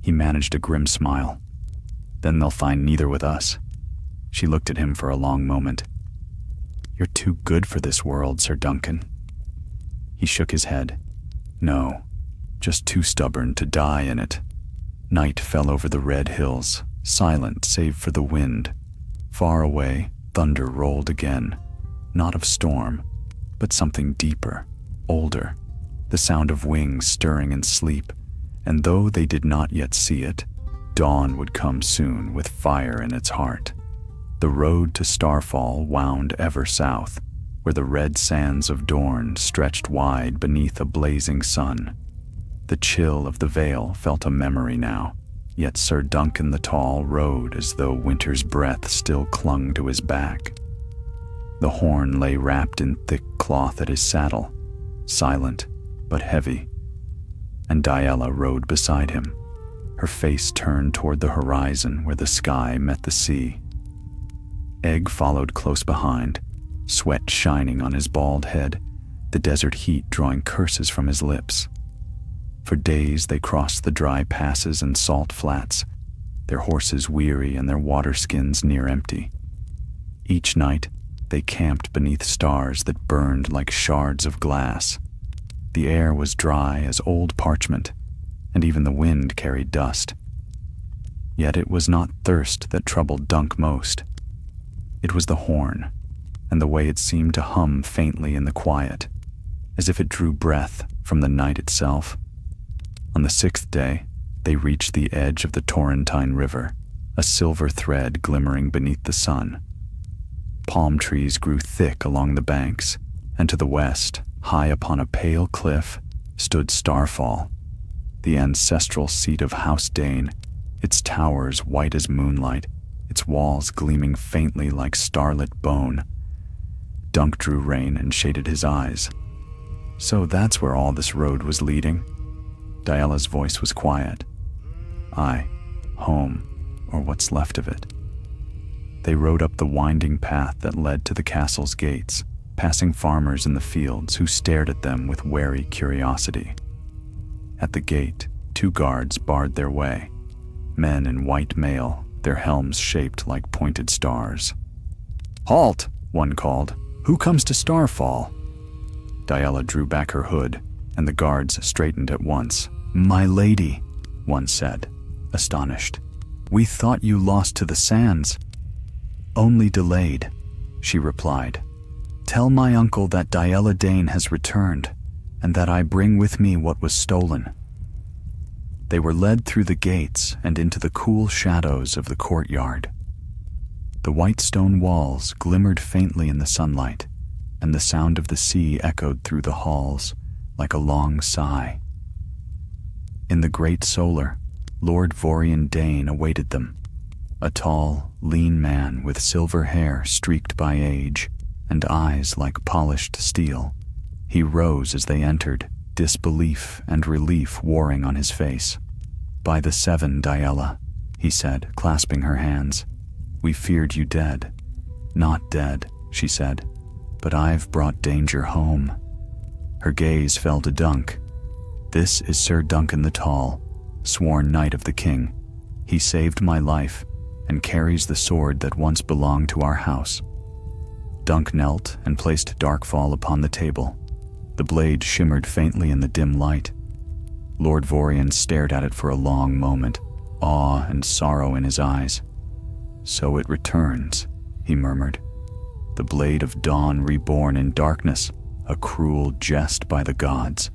He managed a grim smile. "Then they'll find neither with us." She looked at him for a long moment. "You're too good for this world, Sir Duncan." He shook his head. "No, just too stubborn to die in it." Night fell over the red hills, silent save for the wind. Far away, thunder rolled again, not of storm, but something deeper, older, the sound of wings stirring in sleep, and though they did not yet see it, dawn would come soon with fire in its heart. The road to Starfall wound ever south, where the red sands of Dorne stretched wide beneath a blazing sun. The chill of the Vale felt a memory now, yet Sir Duncan the Tall rode as though winter's breath still clung to his back. The horn lay wrapped in thick cloth at his saddle, silent but heavy, and Della rode beside him, her face turned toward the horizon where the sky met the sea. Egg followed close behind, sweat shining on his bald head, the desert heat drawing curses from his lips. For days they crossed the dry passes and salt flats, their horses weary and their water skins near empty. Each night, they camped beneath stars that burned like shards of glass. The air was dry as old parchment, and even the wind carried dust. Yet it was not thirst that troubled Dunk most. It was the horn, and the way it seemed to hum faintly in the quiet. as if it drew breath from the night itself. On the 6th day, they reached the edge of the Torrentine River, a silver thread glimmering beneath the sun. Palm trees grew thick along the banks, and to the west, high upon a pale cliff, stood Starfall, the ancestral seat of House Dane, its towers white as moonlight, its walls gleaming faintly like starlit bone. Dunk drew rein and shaded his eyes. So that's where all this road was leading? Diella's voice was quiet. Aye, home, or what's left of it. They rode up the winding path that led to the castle's gates, passing farmers in the fields who stared at them with wary curiosity. At the gate, 2 guards barred their way, men in white mail, their helms shaped like pointed stars. "Halt!" one called. "Who comes to Starfall?" Della drew back her hood, and the guards straightened at once. "My lady," one said, astonished. "We thought you lost to the sands." "Only delayed," she replied. "Tell my uncle that Della Dane has returned, and that I bring with me what was stolen." They were led through the gates and into the cool shadows of the courtyard. The white stone walls glimmered faintly in the sunlight, and the sound of the sea echoed through the halls like a long sigh. In the great solar, Lord Vorian Dane awaited them, a tall, lean man with silver hair streaked by age and eyes like polished steel. He rose as they entered, disbelief and relief warring on his face. "By the 7, Della," he said, clasping her hands. "We feared you dead." "Not dead," she said, "but I've brought danger home." Her gaze fell to Dunk. "This is Sir Duncan the Tall, sworn knight of the king. He saved my life and carries the sword that once belonged to our house." Dunk knelt and placed Darkfall upon the table. The blade shimmered faintly in the dim light. Lord Vorian stared at it for a long moment, awe and sorrow in his eyes. "So it returns," he murmured. "The blade of dawn reborn in darkness, a cruel jest by the gods."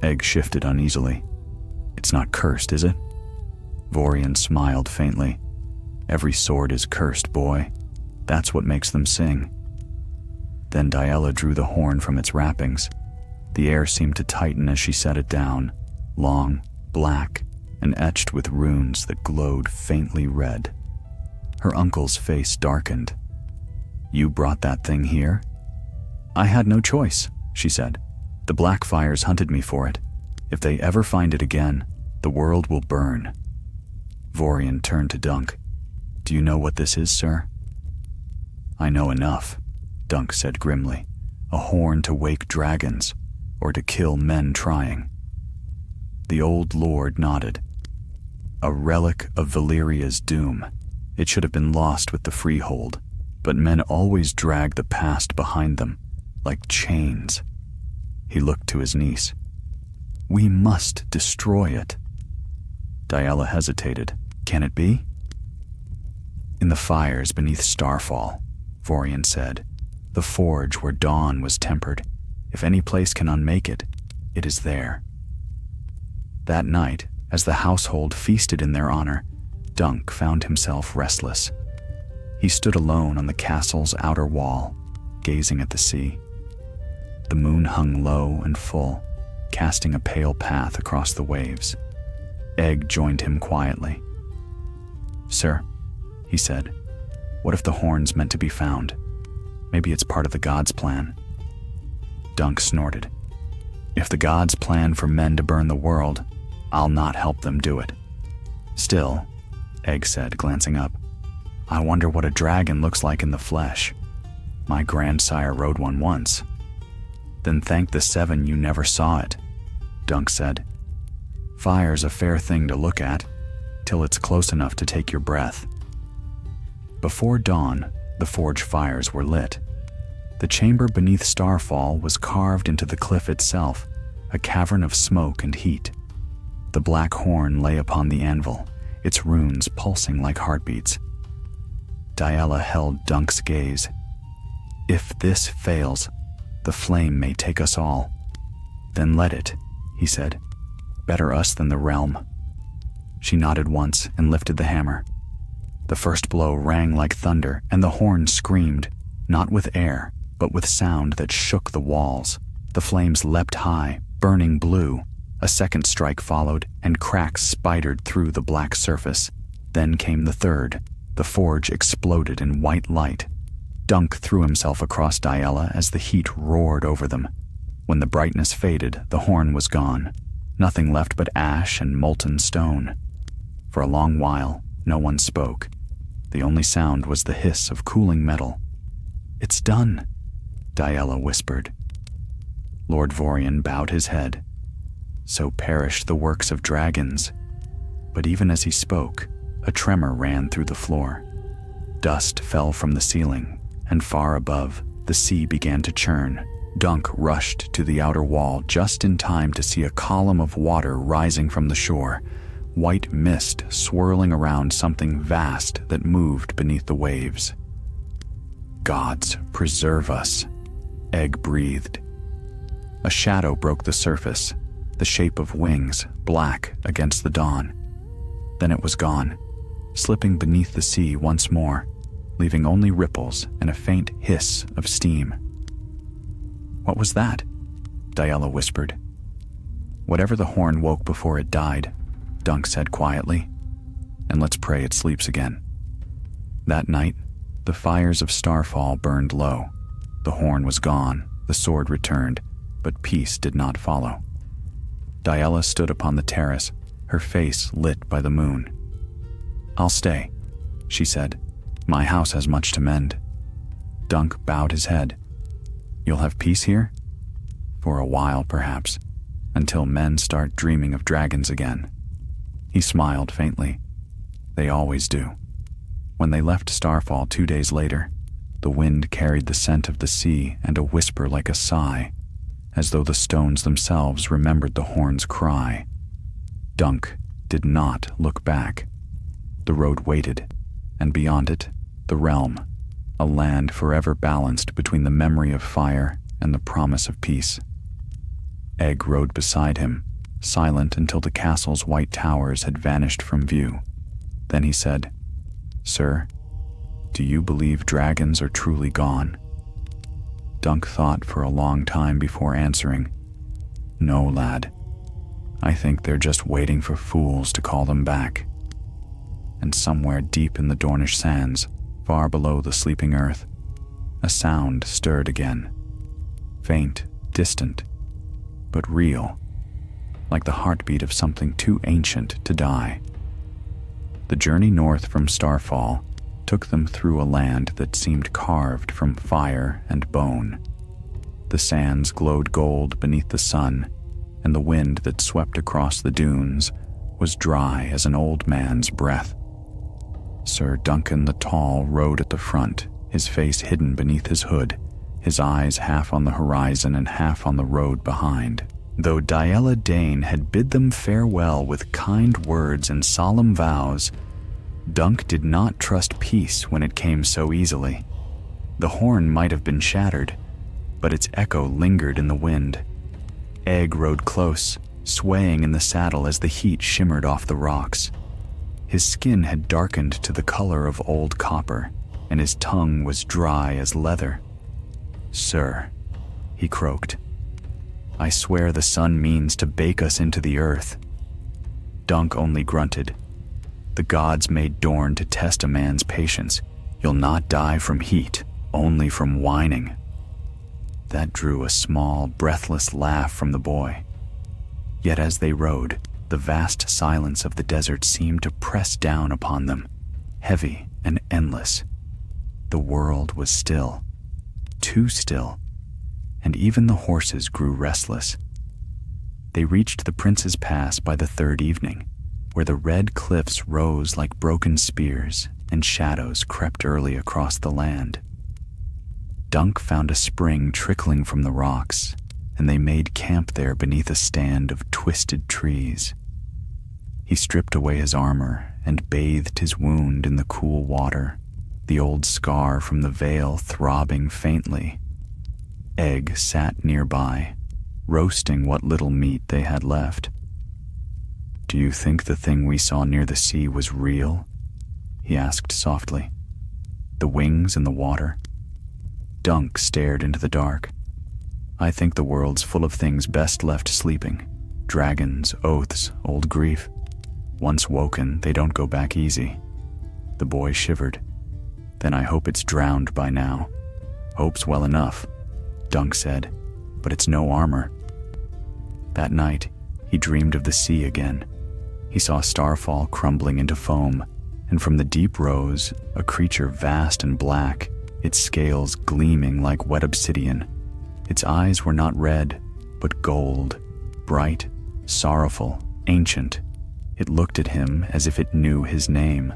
Egg shifted uneasily. "It's not cursed, is it?" Vorian smiled faintly. "Every sword is cursed, boy. That's what makes them sing." Then Della drew the horn from its wrappings. The air seemed to tighten as she set it down, long, black, and etched with runes that glowed faintly red. Her uncle's face darkened. "You brought that thing here?" "I had no choice," she said. "The Blackfires hunted me for it. If they ever find it again, the world will burn." Vorian turned to Dunk. "Do you know what this is, sir?" "I know enough," Dunk said grimly. "A horn to wake dragons, or to kill men trying." The old lord nodded. "A relic of Valyria's doom. It should have been lost with the freehold, but men always drag the past behind them, like chains." He looked to his niece. "We must destroy it." Della hesitated. "Can it be?" "In the fires beneath Starfall," Vorian said. "The forge where dawn was tempered. If any place can unmake it, it is there." That night, as the household feasted in their honor, Dunk found himself restless. He stood alone on the castle's outer wall, gazing at the sea. The moon hung low and full, casting a pale path across the waves. Egg joined him quietly. "Sir," he said, "what if the horn's meant to be found? Maybe it's part of the gods' plan." Dunk snorted. "If the gods plan for men to burn the world, I'll not help them do it." "Still," Egg said, glancing up, "I wonder what a dragon looks like in the flesh. My grandsire rode one once." "Then thank the 7 you never saw it," Dunk said. "Fire's a fair thing to look at, till it's close enough to take your breath." Before dawn, the forge fires were lit. The chamber beneath Starfall was carved into the cliff itself, a cavern of smoke and heat. The black horn lay upon the anvil, its runes pulsing like heartbeats. Della held Dunk's gaze. "If this fails, The flame may take us all." "Then let it," he said. "Better us than the realm." She nodded once and lifted the hammer. The first blow rang like thunder, and the horn screamed, not with air, but with sound that shook the walls. The flames leapt high, burning blue. A second strike followed, and cracks spidered through the black surface. Then came the third. The forge exploded in white light. Dunk threw himself across Della as the heat roared over them. When the brightness faded, the horn was gone. Nothing left but ash and molten stone. For a long while, no one spoke. The only sound was the hiss of cooling metal. "It's done," Della whispered. Lord Vorian bowed his head. So perished the works of dragons. But even as he spoke, a tremor ran through the floor. Dust fell from the ceiling, and far above, the sea began to churn. Dunk rushed to the outer wall just in time to see a column of water rising from the shore, white mist swirling around something vast that moved beneath the waves. "Gods, preserve us," Egg breathed. A shadow broke the surface, the shape of wings, black against the dawn. Then it was gone, slipping beneath the sea once more, leaving only ripples and a faint hiss of steam. "What was that?" Della whispered. "Whatever the horn woke before it died," Dunk said quietly. "And let's pray it sleeps again." That night, the fires of Starfall burned low. The horn was gone, the sword returned, but peace did not follow. Della stood upon the terrace, her face lit by the moon. "I'll stay," she said. "My house has much to mend." Dunk bowed his head. "You'll have peace here?" "For a while, perhaps, until men start dreaming of dragons again." He smiled faintly. "They always do." When they left Starfall 2 days later, the wind carried the scent of the sea and a whisper like a sigh, as though the stones themselves remembered the horn's cry. Dunk did not look back. The road waited, and beyond it, the realm, a land forever balanced between the memory of fire and the promise of peace. Egg rode beside him, silent until the castle's white towers had vanished from view. Then he said, "Sir, do you believe dragons are truly gone?" Dunk thought for a long time before answering. "No, lad. I think they're just waiting for fools to call them back." And somewhere deep in the Dornish sands, far below the sleeping earth, a sound stirred again. Faint, distant, but real, like the heartbeat of something too ancient to die. The journey north from Starfall took them through a land that seemed carved from fire and bone. The sands glowed gold beneath the sun, and the wind that swept across the dunes was dry as an old man's breath. Sir Duncan the Tall rode at the front, his face hidden beneath his hood, his eyes half on the horizon and half on the road behind. Though Della Dane had bid them farewell with kind words and solemn vows, Dunk did not trust peace when it came so easily. The horn might have been shattered, but its echo lingered in the wind. Egg rode close, swaying in the saddle as the heat shimmered off the rocks. His skin had darkened to the color of old copper, and his tongue was dry as leather. "Sir," he croaked, "I swear the sun means to bake us into the earth." Dunk only grunted. "The gods made Dorne to test a man's patience. You'll not die from heat, only from whining." That drew a small, breathless laugh from the boy. Yet as they rode, the vast silence of the desert seemed to press down upon them, heavy and endless. The world was still, too still, and even the horses grew restless. They reached the Prince's Pass by the third evening, where the red cliffs rose like broken spears and shadows crept early across the land. Dunk found a spring trickling from the rocks, and they made camp there beneath a stand of twisted trees. He stripped away his armor and bathed his wound in the cool water, the old scar from the veil throbbing faintly. Egg sat nearby, roasting what little meat they had left. "Do you think the thing we saw near the sea was real?" he asked softly. "The wings in the water?" Dunk stared into the dark. "I think the world's full of things best left sleeping. Dragons, oaths, old grief. Once woken, they don't go back easy." The boy shivered. "Then I hope it's drowned by now." "Hope's well enough," Dunk said, "but it's no armor." That night, he dreamed of the sea again. He saw Starfall crumbling into foam, and from the deep rose, a creature vast and black, its scales gleaming like wet obsidian. Its eyes were not red, but gold, bright, sorrowful, ancient. It looked at him as if it knew his name.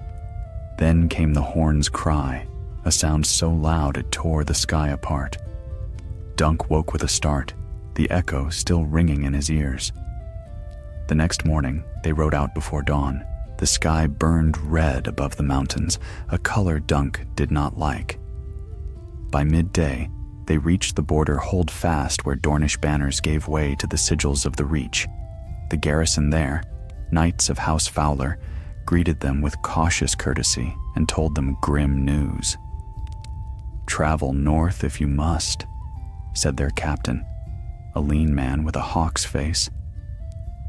Then came the horn's cry, a sound so loud it tore the sky apart. Dunk woke with a start, the echo still ringing in his ears. The next morning, they rode out before dawn. The sky burned red above the mountains, a color Dunk did not like. By midday, they reached the border hold fast where Dornish banners gave way to the sigils of the Reach. The garrison there, Knights of House Fowler, greeted them with cautious courtesy and told them grim news. "Travel north if you must," said their captain, a lean man with a hawk's face.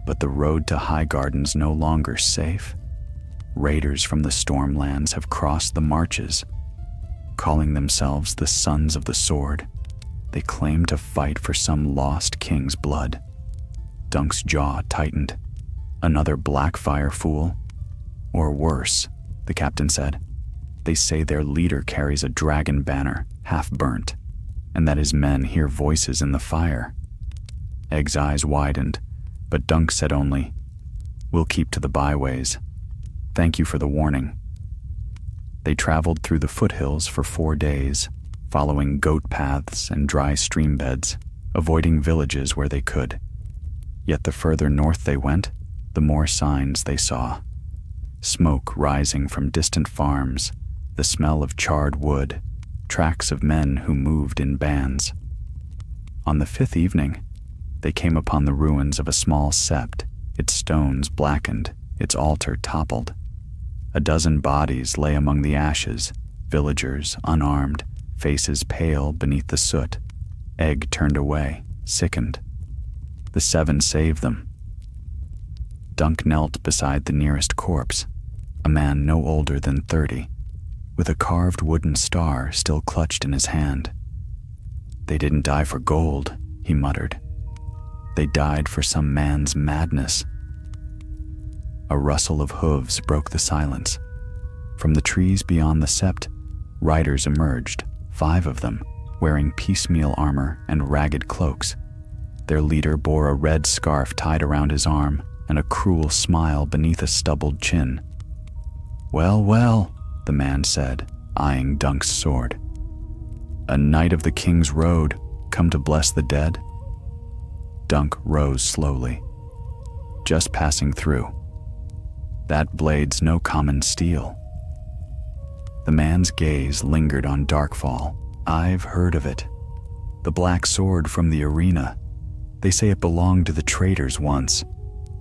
"But the road to Highgarden's no longer safe. Raiders from the Stormlands have crossed the marches. Calling themselves the Sons of the Sword, they claim to fight for some lost king's blood." Dunk's jaw tightened. "Another Blackfire fool? Or worse," the captain said. "They say their leader carries a dragon banner, half burnt, and that his men hear voices in the fire." Egg's eyes widened, but Dunk said only, "We'll keep to the byways. Thank you for the warning." They traveled through the foothills for 4 days, following goat paths and dry stream beds, avoiding villages where they could. Yet the further north they went, the more signs they saw. Smoke rising from distant farms, the smell of charred wood, tracks of men who moved in bands. On the 5th evening, they came upon the ruins of a small sept, its stones blackened, its altar toppled. A dozen bodies lay among the ashes, villagers unarmed, faces pale beneath the soot. Egg turned away, sickened. The 7 saved them. Dunk knelt beside the nearest corpse, a man no older than 30, with a carved wooden star still clutched in his hand. "They didn't die for gold," he muttered. "They died for some man's madness." A rustle of hooves broke the silence. From the trees beyond the sept, riders emerged, 5 of them, wearing piecemeal armor and ragged cloaks. Their leader bore a red scarf tied around his arm and a cruel smile beneath a stubbled chin. "Well, well," the man said, eyeing Dunk's sword. "A knight of the King's Road, come to bless the dead?" Dunk rose slowly. "Just passing through. That blade's no common steel." The man's gaze lingered on Darkfall. "I've heard of it. The black sword from the arena. They say it belonged to the traders once.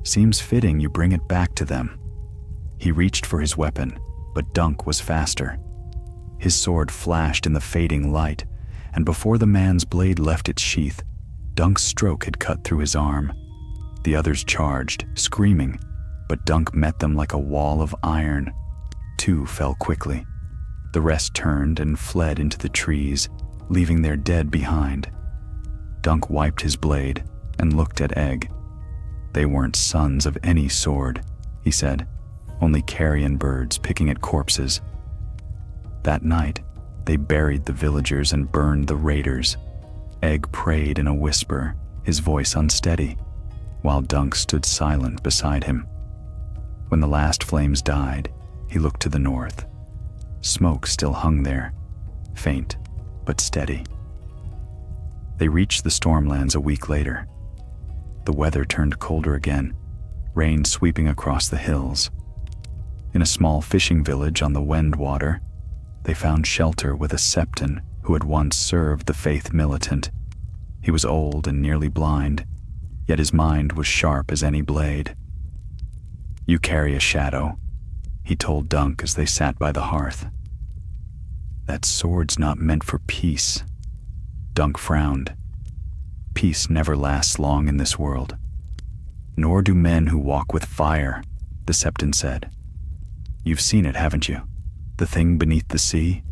Seems fitting you bring it back to them." He reached for his weapon, but Dunk was faster. His sword flashed in the fading light, and before the man's blade left its sheath, Dunk's stroke had cut through his arm. The others charged, screaming, but Dunk met them like a wall of iron. 2 fell quickly. The rest turned and fled into the trees, leaving their dead behind. Dunk wiped his blade and looked at Egg. "They weren't sons of any sword," he said, "only carrion birds picking at corpses." That night, they buried the villagers and burned the raiders. Egg prayed in a whisper, his voice unsteady, while Dunk stood silent beside him. When the last flames died, he looked to the north. Smoke still hung there, faint but steady. They reached the Stormlands a week later. The weather turned colder again, rain sweeping across the hills. In a small fishing village on the Wendwater, they found shelter with a septan who had once served the faith militant. He was old and nearly blind, yet his mind was sharp as any blade. "You carry a shadow," he told Dunk as they sat by the hearth. "That sword's not meant for peace." Dunk frowned. "Peace never lasts long in this world. Nor do men who walk with fire," the septan said. "You've seen it, haven't you? The thing beneath the sea?"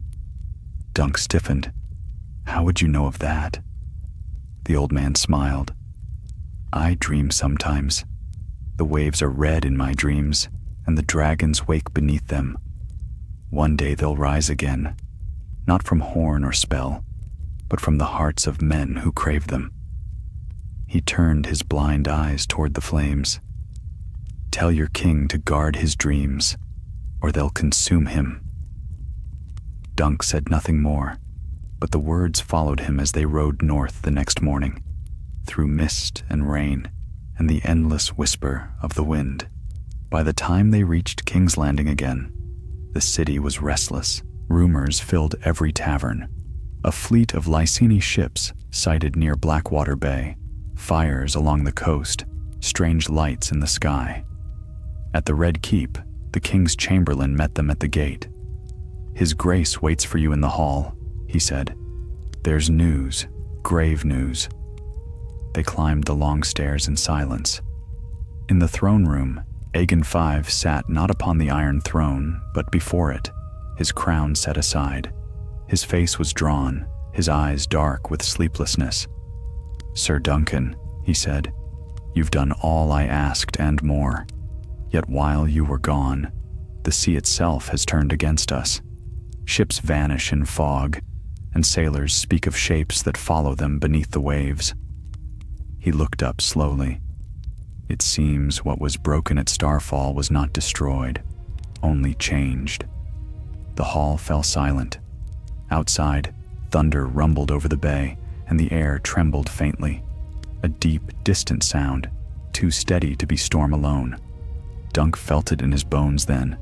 Dunk stiffened. "How would you know of that?" The old man smiled. "I dream sometimes. The waves are red in my dreams, and the dragons wake beneath them. One day they'll rise again, not from horn or spell, but from the hearts of men who crave them." He turned his blind eyes toward the flames. "Tell your king to guard his dreams, or they'll consume him." Dunk said nothing more, but the words followed him as they rode north the next morning, through mist and rain and the endless whisper of the wind. By the time they reached King's Landing again, the city was restless. Rumors filled every tavern. A fleet of Lyseni ships sighted near Blackwater Bay, fires along the coast, strange lights in the sky. At the Red Keep, the king's chamberlain met them at the gate. "His Grace waits for you in the hall," he said. "There's news, grave news." They climbed the long stairs in silence. In the throne room, Aegon V sat not upon the iron throne, but before it, his crown set aside. His face was drawn, his eyes dark with sleeplessness. "Sir Duncan," he said, "you've done all I asked and more. Yet while you were gone, the sea itself has turned against us. Ships vanish in fog, and sailors speak of shapes that follow them beneath the waves." He looked up slowly. It seems what was broken at Starfall was not destroyed, only changed. The hall fell silent. Outside, thunder rumbled over the bay, and the air trembled faintly. A deep, distant sound, too steady to be storm alone. Dunk felt it in his bones then.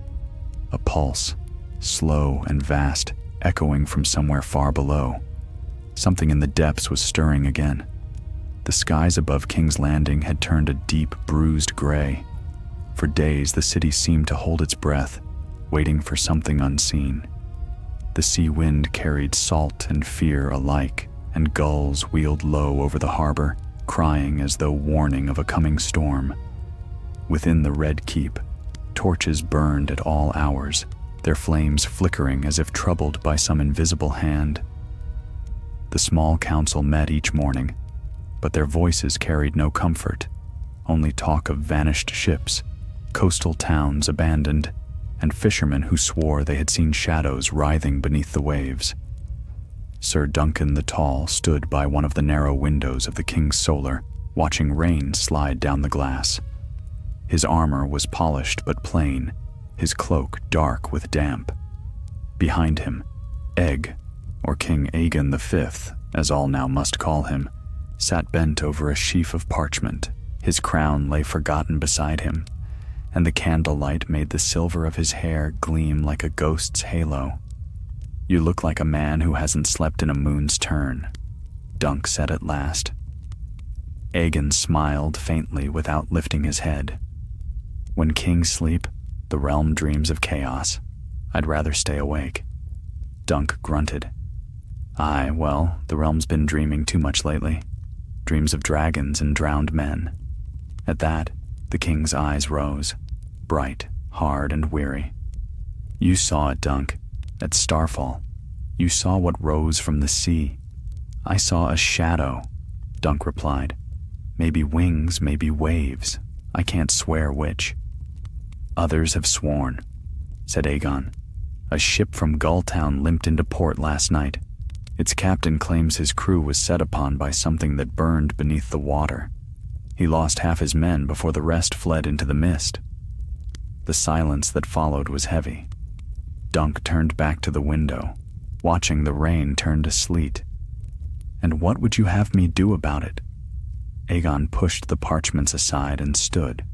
A pulse, slow and vast, echoing from somewhere far below. Something in the depths was stirring again. The skies above King's Landing had turned a deep, bruised gray. For days the city seemed to hold its breath, waiting for something unseen. The sea wind carried salt and fear alike, and gulls wheeled low over the harbor, crying as though warning of a coming storm. Within the Red Keep, torches burned at all hours, their flames flickering as if troubled by some invisible hand. The small council met each morning, but their voices carried no comfort, only talk of vanished ships, coastal towns abandoned, and fishermen who swore they had seen shadows writhing beneath the waves. Sir Duncan the Tall stood by one of the narrow windows of the King's Solar, watching rain slide down the glass. His armor was polished but plain, his cloak dark with damp. Behind him, Egg, or King Aegon V, as all now must call him, sat bent over a sheaf of parchment. His crown lay forgotten beside him, and the candlelight made the silver of his hair gleam like a ghost's halo. "You look like a man who hasn't slept in a moon's turn," Dunk said at last. Aegon smiled faintly without lifting his head. "When kings sleep, the realm dreams of chaos. I'd rather stay awake." Dunk grunted. "Aye, well, the realm's been dreaming too much lately. Dreams of dragons and drowned men." At that, the king's eyes rose, bright, hard, and weary. "You saw it, Dunk, at Starfall. You saw what rose from the sea." "I saw a shadow," Dunk replied. "Maybe wings, maybe waves. I can't swear which." "Others have sworn," said Aegon. "A ship from Gulltown limped into port last night. Its captain claims his crew was set upon by something that burned beneath the water. He lost half his men before the rest fled into the mist." The silence that followed was heavy. Dunk turned back to the window, watching the rain turn to sleet. "And what would you have me do about it?" Aegon pushed the parchments aside and stood.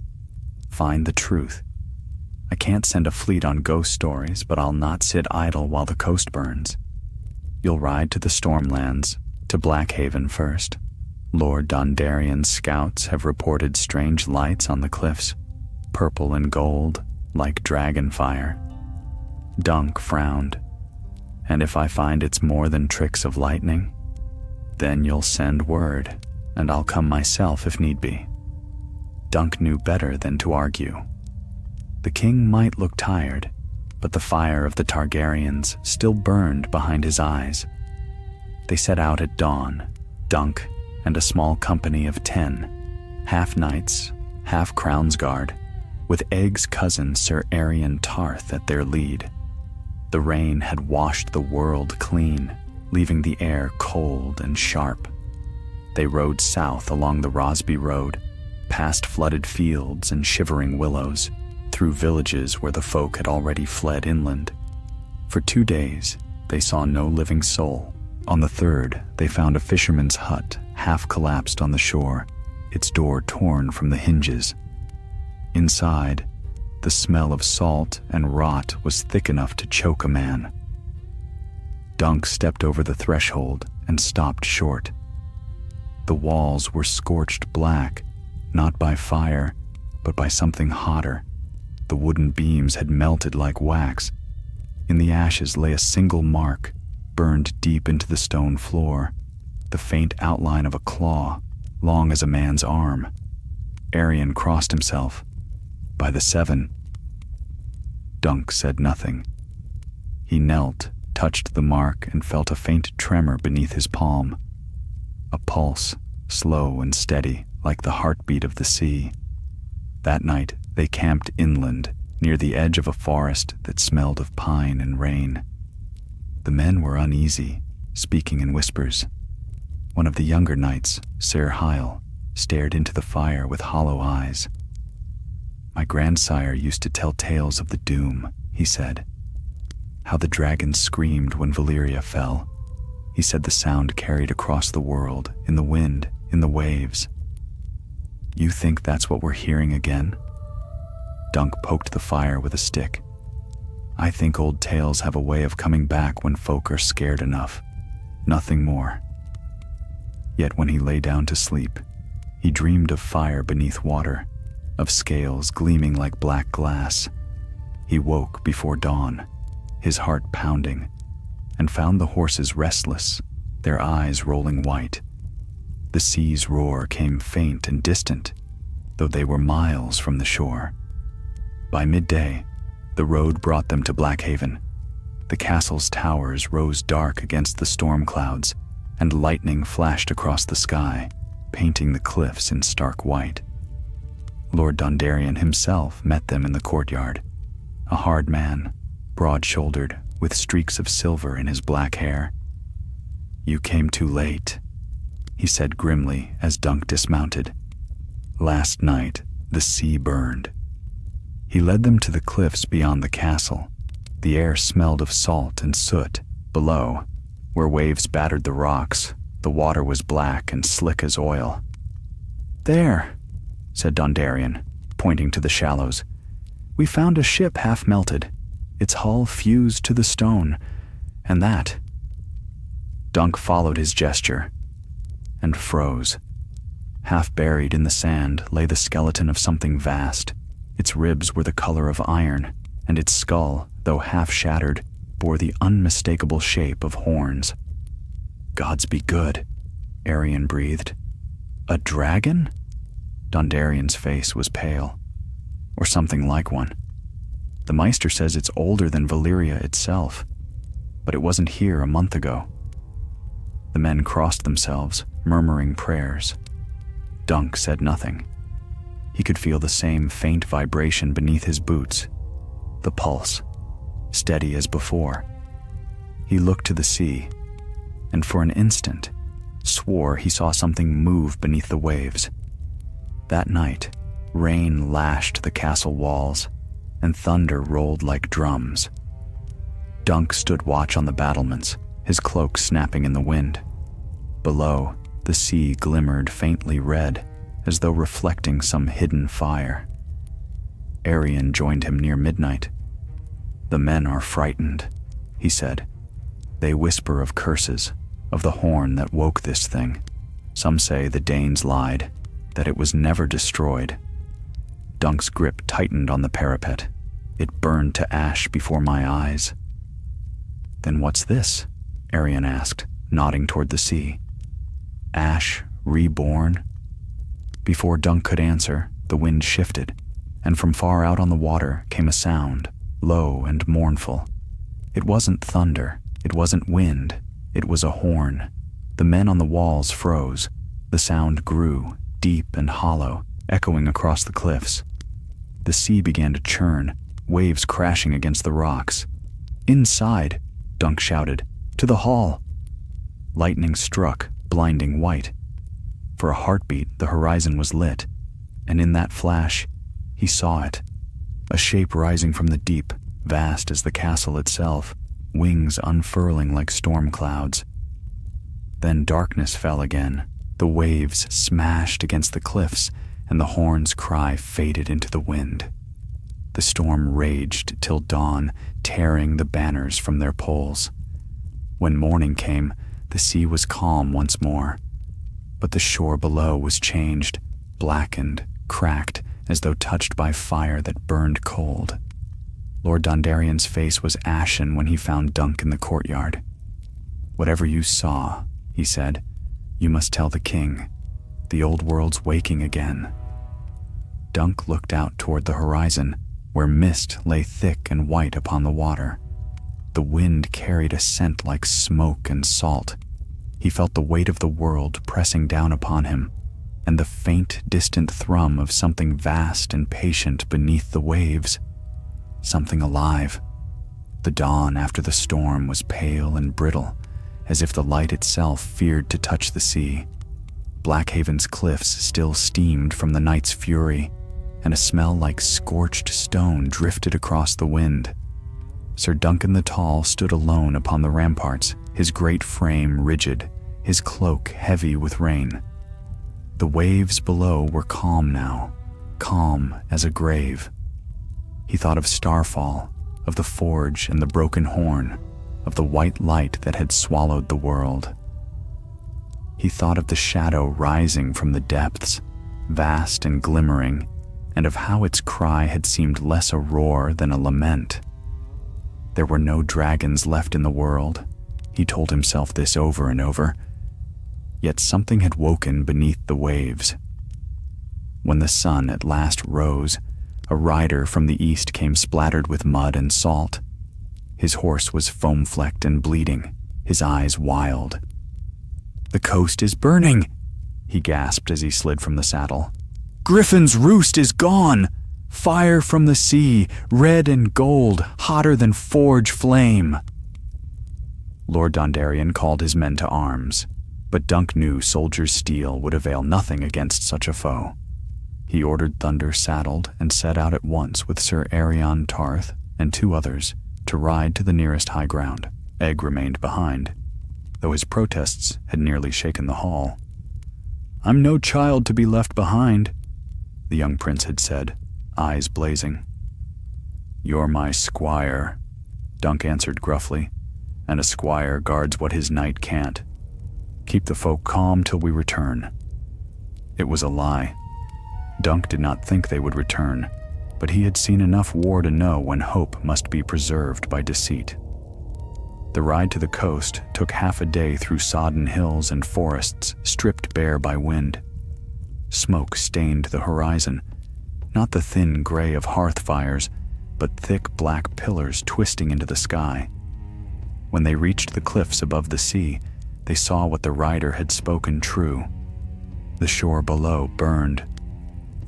"Find the truth. I can't send a fleet on ghost stories, but I'll not sit idle while the coast burns. You'll ride to the Stormlands, to Blackhaven first. Lord Dondarrion's scouts have reported strange lights on the cliffs, purple and gold, like dragon fire. Dunk frowned. And if I find it's more than tricks of lightning, then you'll send word, and I'll come myself if need be. Dunk knew better than to argue. The king might look tired, but the fire of the Targaryens still burned behind his eyes. They set out at dawn, Dunk and a small company of 10, half knights, half Crownsguard, with Aeg's cousin Sir Aerion Tarth at their lead. The rain had washed the world clean, leaving the air cold and sharp. They rode south along the Rosby Road, past flooded fields and shivering willows, through villages where the folk had already fled inland. For 2 days, they saw no living soul. On the third, they found a fisherman's hut, half collapsed on the shore, its door torn from the hinges. Inside, the smell of salt and rot was thick enough to choke a man. Dunk stepped over the threshold and stopped short. The walls were scorched black, not by fire, but by something hotter. The wooden beams had melted like wax. In the ashes lay a single mark, burned deep into the stone floor, the faint outline of a claw, long as a man's arm. Aerion crossed himself. By the 7. Dunk said nothing. He knelt, touched the mark, and felt a faint tremor beneath his palm. A pulse, slow and steady, like the heartbeat of the sea. That night, they camped inland, near the edge of a forest that smelled of pine and rain. The men were uneasy, speaking in whispers. One of the younger knights, Sir Hyle, stared into the fire with hollow eyes. "My grandsire used to tell tales of the doom," he said. "How the dragons screamed when Valyria fell. He said the sound carried across the world, in the wind, in the waves. You think that's what we're hearing again?" Dunk poked the fire with a stick. "I think old tales have a way of coming back when folk are scared enough. Nothing more." Yet when he lay down to sleep, he dreamed of fire beneath water, of scales gleaming like black glass. He woke before dawn, his heart pounding, and found the horses restless, their eyes rolling white. The sea's roar came faint and distant, though they were miles from the shore. By midday, the road brought them to Blackhaven. The castle's towers rose dark against the storm clouds, and lightning flashed across the sky, painting the cliffs in stark white. Lord Dondarrion himself met them in the courtyard, a hard man, broad-shouldered, with streaks of silver in his black hair. "You came too late," he said grimly as Dunk dismounted. "Last night, the sea burned." He led them to the cliffs beyond the castle. The air smelled of salt and soot. Below, where waves battered the rocks, the water was black and slick as oil. "There," said Dondarrion, pointing to the shallows. "We found a ship half melted, its hull fused to the stone, and that—" Dunk followed his gesture and froze. Half buried in the sand lay the skeleton of something vast. Its ribs were the color of iron, and its skull, though half shattered, bore the unmistakable shape of horns. "Gods be good," Aerion breathed. "A dragon?" Dondarrion's face was pale. "Or something like one. The Meister says it's older than Valyria itself, but it wasn't here a month ago." The men crossed themselves, murmuring prayers. Dunk said nothing. He could feel the same faint vibration beneath his boots, the pulse, steady as before. He looked to the sea, and for an instant, swore he saw something move beneath the waves. That night, rain lashed the castle walls, and thunder rolled like drums. Dunk stood watch on the battlements, his cloak snapping in the wind. Below, the sea glimmered faintly red, as though reflecting some hidden fire. Aerion joined him near midnight. "The men are frightened," he said. "They whisper of curses, of the horn that woke this thing. Some say the Danes lied, that it was never destroyed. Dunk's grip tightened on the parapet. It burned to ash before my eyes. "Then what's this?" Aegon asked, nodding toward the sea. "Ash reborn?" Before Dunk could answer, the wind shifted, and from far out on the water came a sound, low and mournful. It wasn't thunder, it wasn't wind, it was a horn. The men on the walls froze. The sound grew, deep and hollow, echoing across the cliffs. The sea began to churn, waves crashing against the rocks. "Inside!" Dunk shouted. "To the hall!" Lightning struck, blinding white. For a heartbeat, the horizon was lit, and in that flash, he saw it. A shape rising from the deep, vast as the castle itself, wings unfurling like storm clouds. Then darkness fell again. The waves smashed against the cliffs, and the horn's cry faded into the wind. The storm raged till dawn, tearing the banners from their poles. When morning came, the sea was calm once more. But the shore below was changed, blackened, cracked, as though touched by fire that burned cold. Lord Dondarrion's face was ashen when he found Dunk in the courtyard. "Whatever you saw," he said, "you must tell the king. The old world's waking again." Dunk looked out toward the horizon, where mist lay thick and white upon the water. The wind carried a scent like smoke and salt. He felt the weight of the world pressing down upon him, and the faint, distant thrum of something vast and patient beneath the waves. Something alive. The dawn after the storm was pale and brittle, as if the light itself feared to touch the sea. Blackhaven's cliffs still steamed from the night's fury, and a smell like scorched stone drifted across the wind. Sir Duncan the Tall stood alone upon the ramparts, his great frame rigid, his cloak heavy with rain. The waves below were calm now, calm as a grave. He thought of Starfall, of the forge and the broken horn, of the white light that had swallowed the world. He thought of the shadow rising from the depths, vast and glimmering, and of how its cry had seemed less a roar than a lament. There were no dragons left in the world. He told himself this over and over. Yet something had woken beneath the waves. When the sun at last rose, a rider from the east came splattered with mud and salt. His horse was foam-flecked and bleeding, his eyes wild. "The coast is burning," he gasped as he slid from the saddle. "Griffin's roost is gone! Fire from the sea, red and gold, hotter than forge flame!" Lord Dondarrion called his men to arms, but Dunk knew soldier's steel would avail nothing against such a foe. He ordered Thunder saddled and set out at once with Sir Aegon Tarth and 2 others to ride to the nearest high ground. Egg remained behind, though his protests had nearly shaken the hall. "I'm no child to be left behind," the young prince had said, eyes blazing. "You're my squire," Dunk answered gruffly, "and a squire guards what his knight can't. Keep the folk calm till we return." It was a lie. Dunk did not think they would return, but he had seen enough war to know when hope must be preserved by deceit. The ride to the coast took half a day through sodden hills and forests stripped bare by wind. Smoke stained the horizon, not the thin gray of hearth fires, but thick black pillars twisting into the sky. When they reached the cliffs above the sea, they saw what the rider had spoken true. The shore below burned.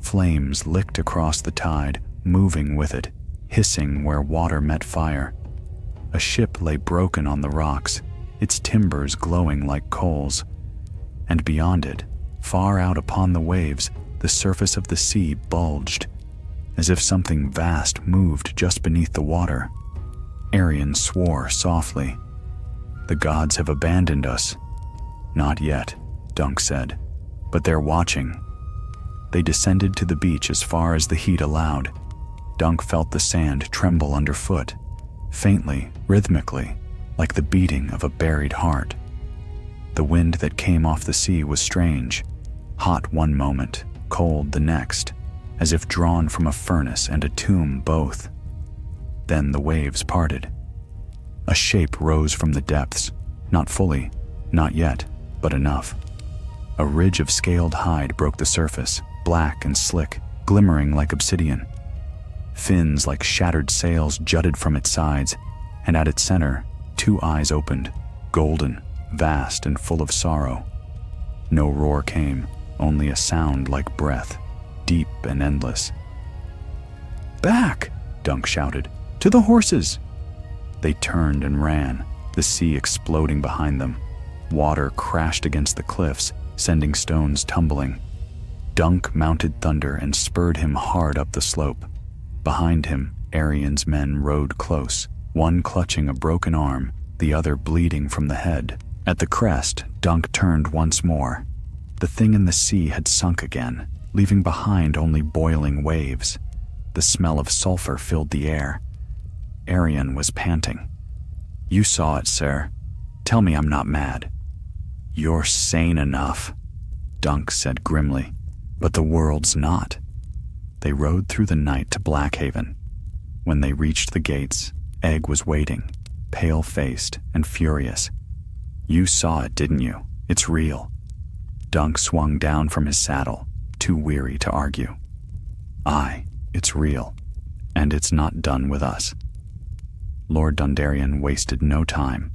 Flames licked across the tide, moving with it, hissing where water met fire. A ship lay broken on the rocks, its timbers glowing like coals. And beyond it, far out upon the waves, the surface of the sea bulged, as if something vast moved just beneath the water. Aegon swore softly. "The gods have abandoned us." "Not yet," Dunk said, "but they're watching." They descended to the beach as far as the heat allowed. Dunk felt the sand tremble underfoot, faintly, rhythmically, like the beating of a buried heart. The wind that came off the sea was strange, hot one moment, cold the next, as if drawn from a furnace and a tomb both. Then the waves parted. A shape rose from the depths, not fully, not yet, but enough. A ridge of scaled hide broke the surface, black and slick, glimmering like obsidian. Fins like shattered sails jutted from its sides, and at its center, 2 eyes opened, golden, vast and full of sorrow. No roar came, only a sound like breath, deep and endless. "Back!" Dunk shouted. "To the horses!" They turned and ran, the sea exploding behind them. Water crashed against the cliffs, sending stones tumbling. Dunk mounted Thunder and spurred him hard up the slope. Behind him, Aerian's men rode close, one clutching a broken arm, the other bleeding from the head. At the crest, Dunk turned once more. The thing in the sea had sunk again, leaving behind only boiling waves. The smell of sulfur filled the air. Aerian was panting. "You saw it, sir. Tell me I'm not mad." "You're sane enough," Dunk said grimly, "but the world's not." They rode through the night to Blackhaven. When they reached the gates, Egg was waiting, pale-faced and furious. "You saw it, didn't you? It's real." Dunk swung down from his saddle, too weary to argue. "Aye, it's real, and it's not done with us." Lord Dondarrion wasted no time.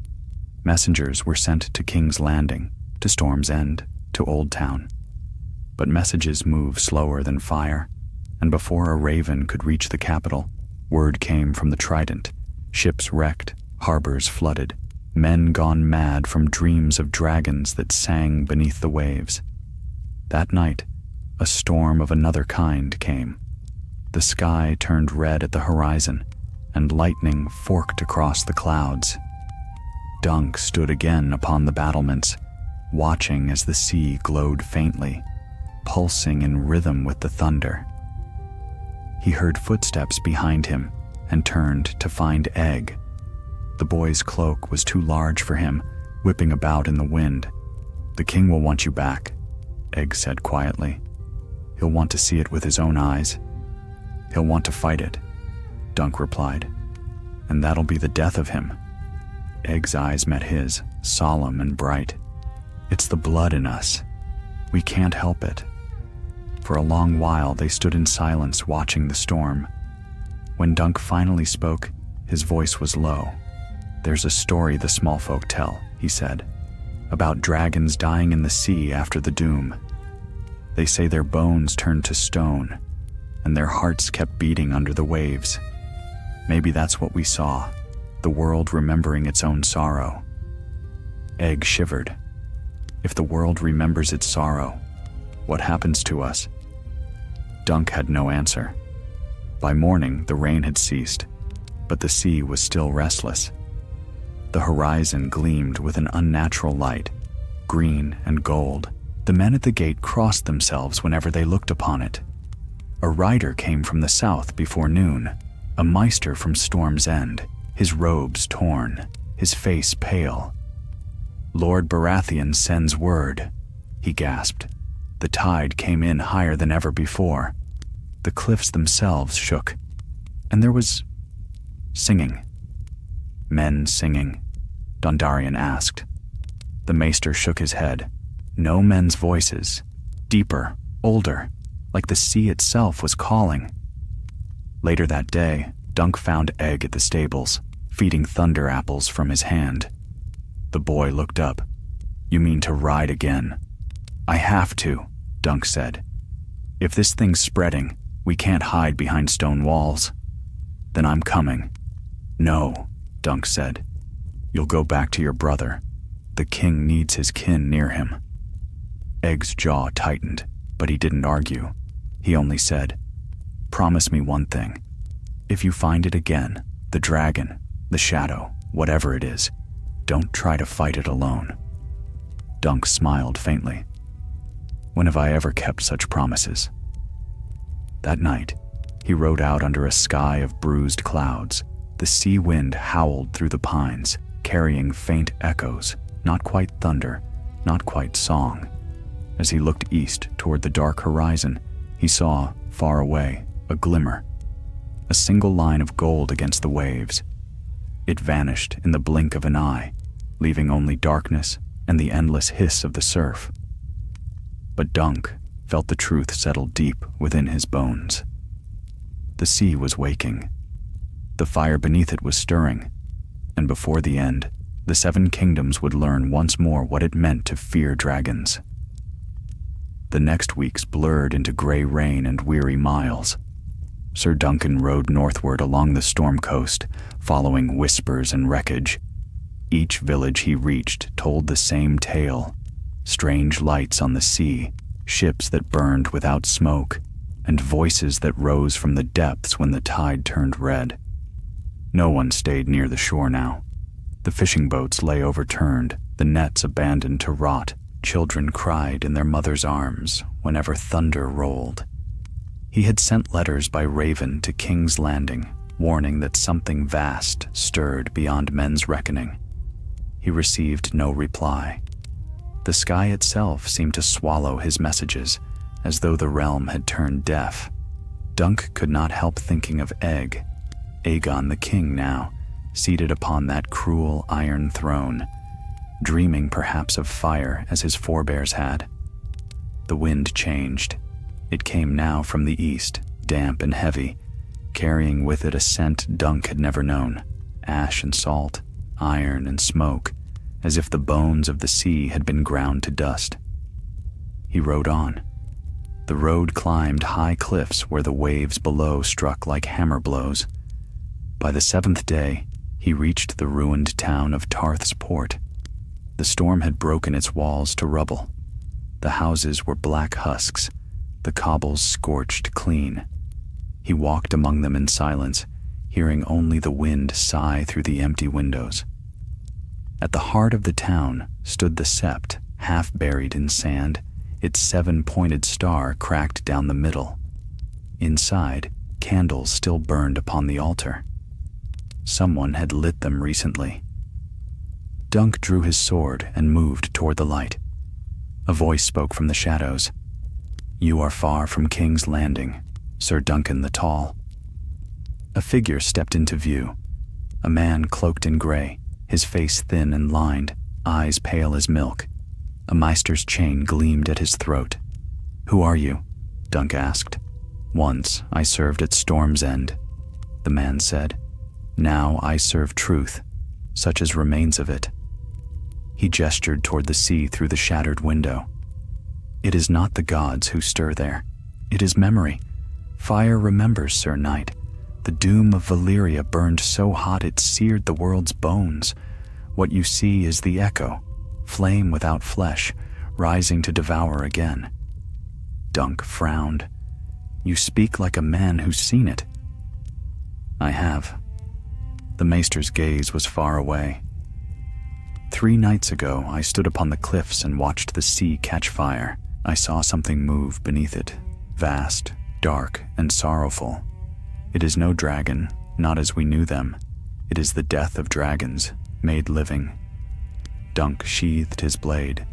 Messengers were sent to King's Landing, to Storm's End, to Old Town. But messages move slower than fire, and before a raven could reach the capital, word came from the Trident. Ships wrecked, harbors flooded, men gone mad from dreams of dragons that sang beneath the waves. That night, a storm of another kind came. The sky turned red at the horizon, and lightning forked across the clouds. Dunk stood again upon the battlements, watching as the sea glowed faintly, pulsing in rhythm with the thunder. He heard footsteps behind him and turned to find Egg. The boy's cloak was too large for him, whipping about in the wind. "The king will want you back," Egg said quietly. "He'll want to see it with his own eyes. He'll want to fight it," Dunk replied. "And that'll be the death of him." Egg's eyes met his, solemn and bright. "It's the blood in us. We can't help it." For a long while they stood in silence watching the storm. When Dunk finally spoke, his voice was low. "There's a story the small folk tell," he said, "about dragons dying in the sea after the doom. They say their bones turned to stone, and their hearts kept beating under the waves. Maybe that's what we saw, the world remembering its own sorrow." Egg shivered. "If the world remembers its sorrow, what happens to us?" Dunk had no answer. By morning, the rain had ceased, but the sea was still restless. The horizon gleamed with an unnatural light, green and gold. The men at the gate crossed themselves whenever they looked upon it. A rider came from the south before noon, a maester from Storm's End, his robes torn, his face pale. "Lord Baratheon sends word," he gasped. The tide came in higher than ever before. The cliffs themselves shook, and there was singing. "Men singing?" Dondarrion asked. The maester shook his head. "No men's voices. Deeper, older, like the sea itself was calling." Later that day, Dunk found Egg at the stables, feeding thunder apples from his hand. The boy looked up. "You mean to ride again?" "I have to," Dunk said. "If this thing's spreading, we can't hide behind stone walls." "Then I'm coming." "No," Dunk said. "You'll go back to your brother. The king needs his kin near him." Egg's jaw tightened, but he didn't argue. He only said, "Promise me one thing. If you find it again, the dragon, the shadow, whatever it is, don't try to fight it alone." Dunk smiled faintly. "When have I ever kept such promises?" That night, he rode out under a sky of bruised clouds. The sea wind howled through the pines, carrying faint echoes, not quite thunder, not quite song. As he looked east toward the dark horizon, he saw, far away, a glimmer, a single line of gold against the waves. It vanished in the blink of an eye, leaving only darkness and the endless hiss of the surf. But Dunk felt the truth settle deep within his bones. The sea was waking. The fire beneath it was stirring, and before the end, the Seven Kingdoms would learn once more what it meant to fear dragons. The next weeks blurred into gray rain and weary miles. Sir Duncan rode northward along the storm coast, following whispers and wreckage. Each village he reached told the same tale: strange lights on the sea, ships that burned without smoke, and voices that rose from the depths when the tide turned red. No one stayed near the shore now. The fishing boats lay overturned, the nets abandoned to rot. Children cried in their mother's arms whenever thunder rolled. He had sent letters by raven to King's Landing, warning that something vast stirred beyond men's reckoning. He received no reply. The sky itself seemed to swallow his messages, as though the realm had turned deaf. Dunk could not help thinking of Aegon the king now, seated upon that cruel iron throne, dreaming perhaps of fire as his forebears had. The wind changed. It came now from the east, damp and heavy, carrying with it a scent Dunk had never known: ash and salt, iron and smoke, as if the bones of the sea had been ground to dust. He rode on. The road climbed high cliffs where the waves below struck like hammer blows. By the 7th day, he reached the ruined town of Tarth's Port. The storm had broken its walls to rubble. The houses were black husks, the cobbles scorched clean. He walked among them in silence, hearing only the wind sigh through the empty windows. At the heart of the town stood the sept, half buried in sand, its 7-pointed star cracked down the middle. Inside, candles still burned upon the altar. Someone had lit them recently. Dunk drew his sword and moved toward the light. A voice spoke from the shadows. "You are far from King's Landing, Sir Duncan the Tall." A figure stepped into view. A man cloaked in gray, his face thin and lined, eyes pale as milk. A maester's chain gleamed at his throat. "Who are you?" Dunk asked. "Once I served at Storm's End," the man said. "Now I serve truth, such as remains of it." He gestured toward the sea through the shattered window. "It is not the gods who stir there. It is memory. Fire remembers, Sir Knight. The doom of Valyria burned so hot it seared the world's bones. What you see is the echo, flame without flesh, rising to devour again." Dunk frowned. "You speak like a man who's seen it." "I have." The maester's gaze was far away. 3 nights ago, I stood upon the cliffs and watched the sea catch fire. I saw something move beneath it, vast, dark, and sorrowful. It is no dragon, not as we knew them. It is the death of dragons, made living. Dunk sheathed his blade.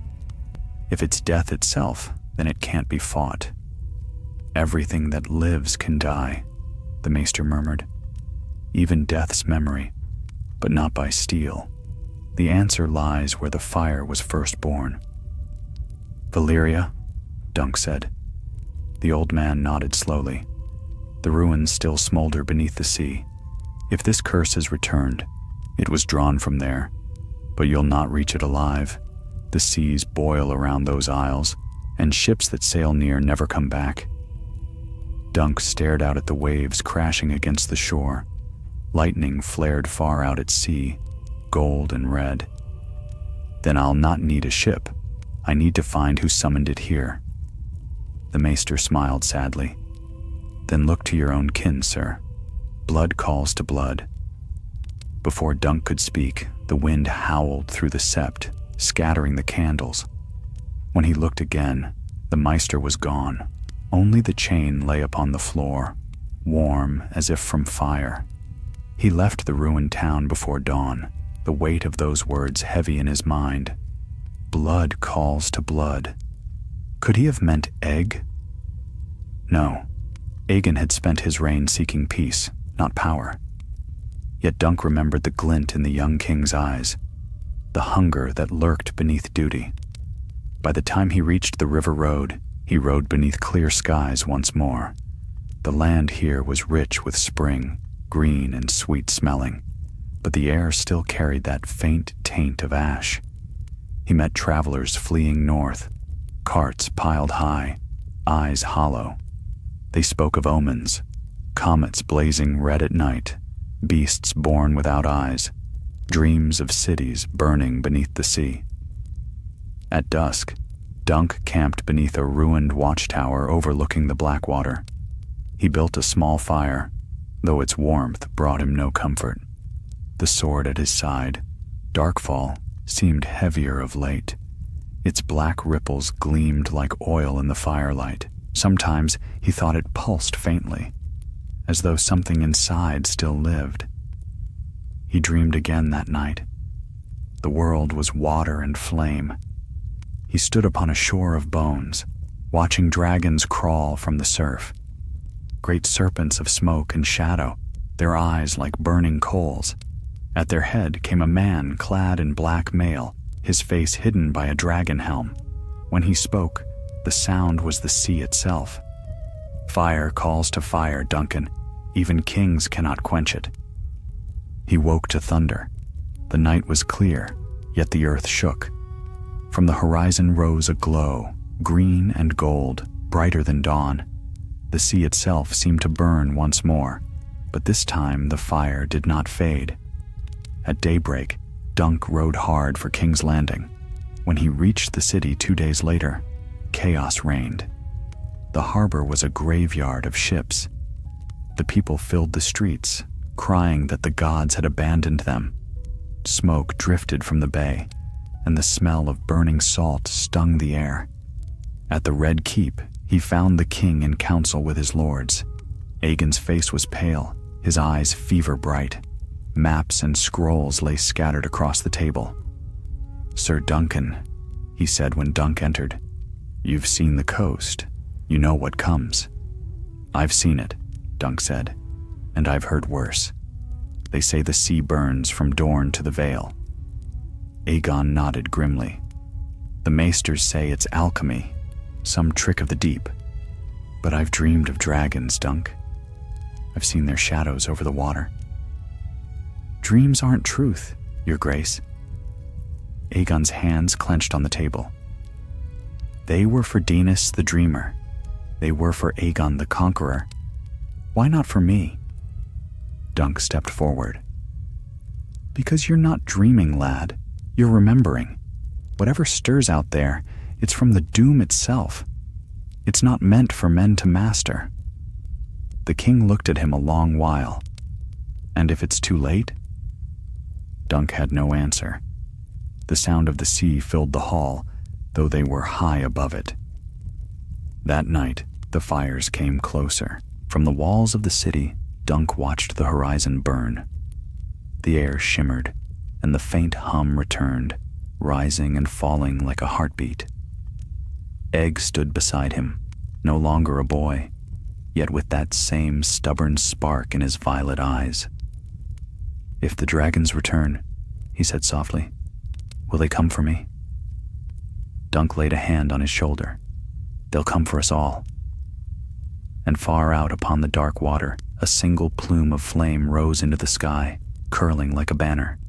If it's death itself, then it can't be fought. "Everything that lives can die," the maester murmured. "Even death's memory, but not by steel. The answer lies where the fire was first born." "Valyria?" Dunk said. The old man nodded slowly. "The ruins still smolder beneath the sea. If this curse is returned, it was drawn from there, but you'll not reach it alive. The seas boil around those isles, and ships that sail near never come back." Dunk stared out at the waves crashing against the shore. Lightning flared far out at sea, gold and red. "Then I'll not need a ship. I need to find who summoned it here." The maester smiled sadly. "Then look to your own kin, sir. Blood calls to blood." Before Dunk could speak, the wind howled through the sept, scattering the candles. When he looked again, the maester was gone. Only the chain lay upon the floor, warm as if from fire. He left the ruined town before dawn, the weight of those words heavy in his mind. blood calls to blood. Could he have meant egg? No. Aegon had spent his reign seeking peace, not power. Yet Dunk remembered the glint in the young king's eyes, the hunger that lurked beneath duty. By the time he reached the river road, he rode beneath clear skies once more. The land here was rich with spring, green and sweet-smelling, but the air still carried that faint taint of ash. He met travelers fleeing north, carts piled high, eyes hollow. They spoke of omens, comets blazing red at night, beasts born without eyes, dreams of cities burning beneath the sea. At dusk, Dunk camped beneath a ruined watchtower overlooking the Blackwater. He built a small fire, though its warmth brought him no comfort. The sword at his side, Darkfall, seemed heavier of late. Its black ripples gleamed like oil in the firelight. Sometimes he thought it pulsed faintly, as though something inside still lived. He dreamed again that night. The world was water and flame. He stood upon a shore of bones, watching dragons crawl from the surf. Great serpents of smoke and shadow, their eyes like burning coals. At their head came a man clad in black mail, his face hidden by a dragon helm. When he spoke, the sound was the sea itself. Fire calls to fire, Duncan. Even kings cannot quench it. He woke to thunder. The night was clear, yet the earth shook. From the horizon rose a glow, green and gold, brighter than dawn. The sea itself seemed to burn once more, but this time the fire did not fade. At daybreak, Dunk rode hard for King's Landing. When he reached the city 2 days later, chaos reigned. The harbor was a graveyard of ships. The people filled the streets, crying that the gods had abandoned them. Smoke drifted from the bay, and the smell of burning salt stung the air. At the Red Keep, he found the king in council with his lords. Aegon's face was pale, his eyes fever bright. Maps and scrolls lay scattered across the table. "Sir Duncan," he said when Dunk entered, "you've seen the coast. You know what comes." "I've seen it," Dunk said, "and I've heard worse. They say the sea burns from Dorne to the Vale." Aegon nodded grimly. "The maesters say it's alchemy, some trick of the deep. But I've dreamed of dragons, Dunk. I've seen their shadows over the water." "Dreams aren't truth, Your Grace." Aegon's hands clenched on the table. "They were for Daenerys the Dreamer. They were for Aegon the Conqueror. Why not for me?" Dunk stepped forward. "Because you're not dreaming, lad. You're remembering. Whatever stirs out there, it's from the doom itself. It's not meant for men to master." The king looked at him a long while. "And if it's too late?" Dunk had no answer. The sound of the sea filled the hall, though they were high above it. That night, the fires came closer. From the walls of the city, Dunk watched the horizon burn. The air shimmered, and the faint hum returned, rising and falling like a heartbeat. Egg stood beside him, no longer a boy, yet with that same stubborn spark in his violet eyes. "If the dragons return," he said softly, "will they come for me?" Dunk laid a hand on his shoulder. "They'll come for us all." And far out upon the dark water, a single plume of flame rose into the sky, curling like a banner.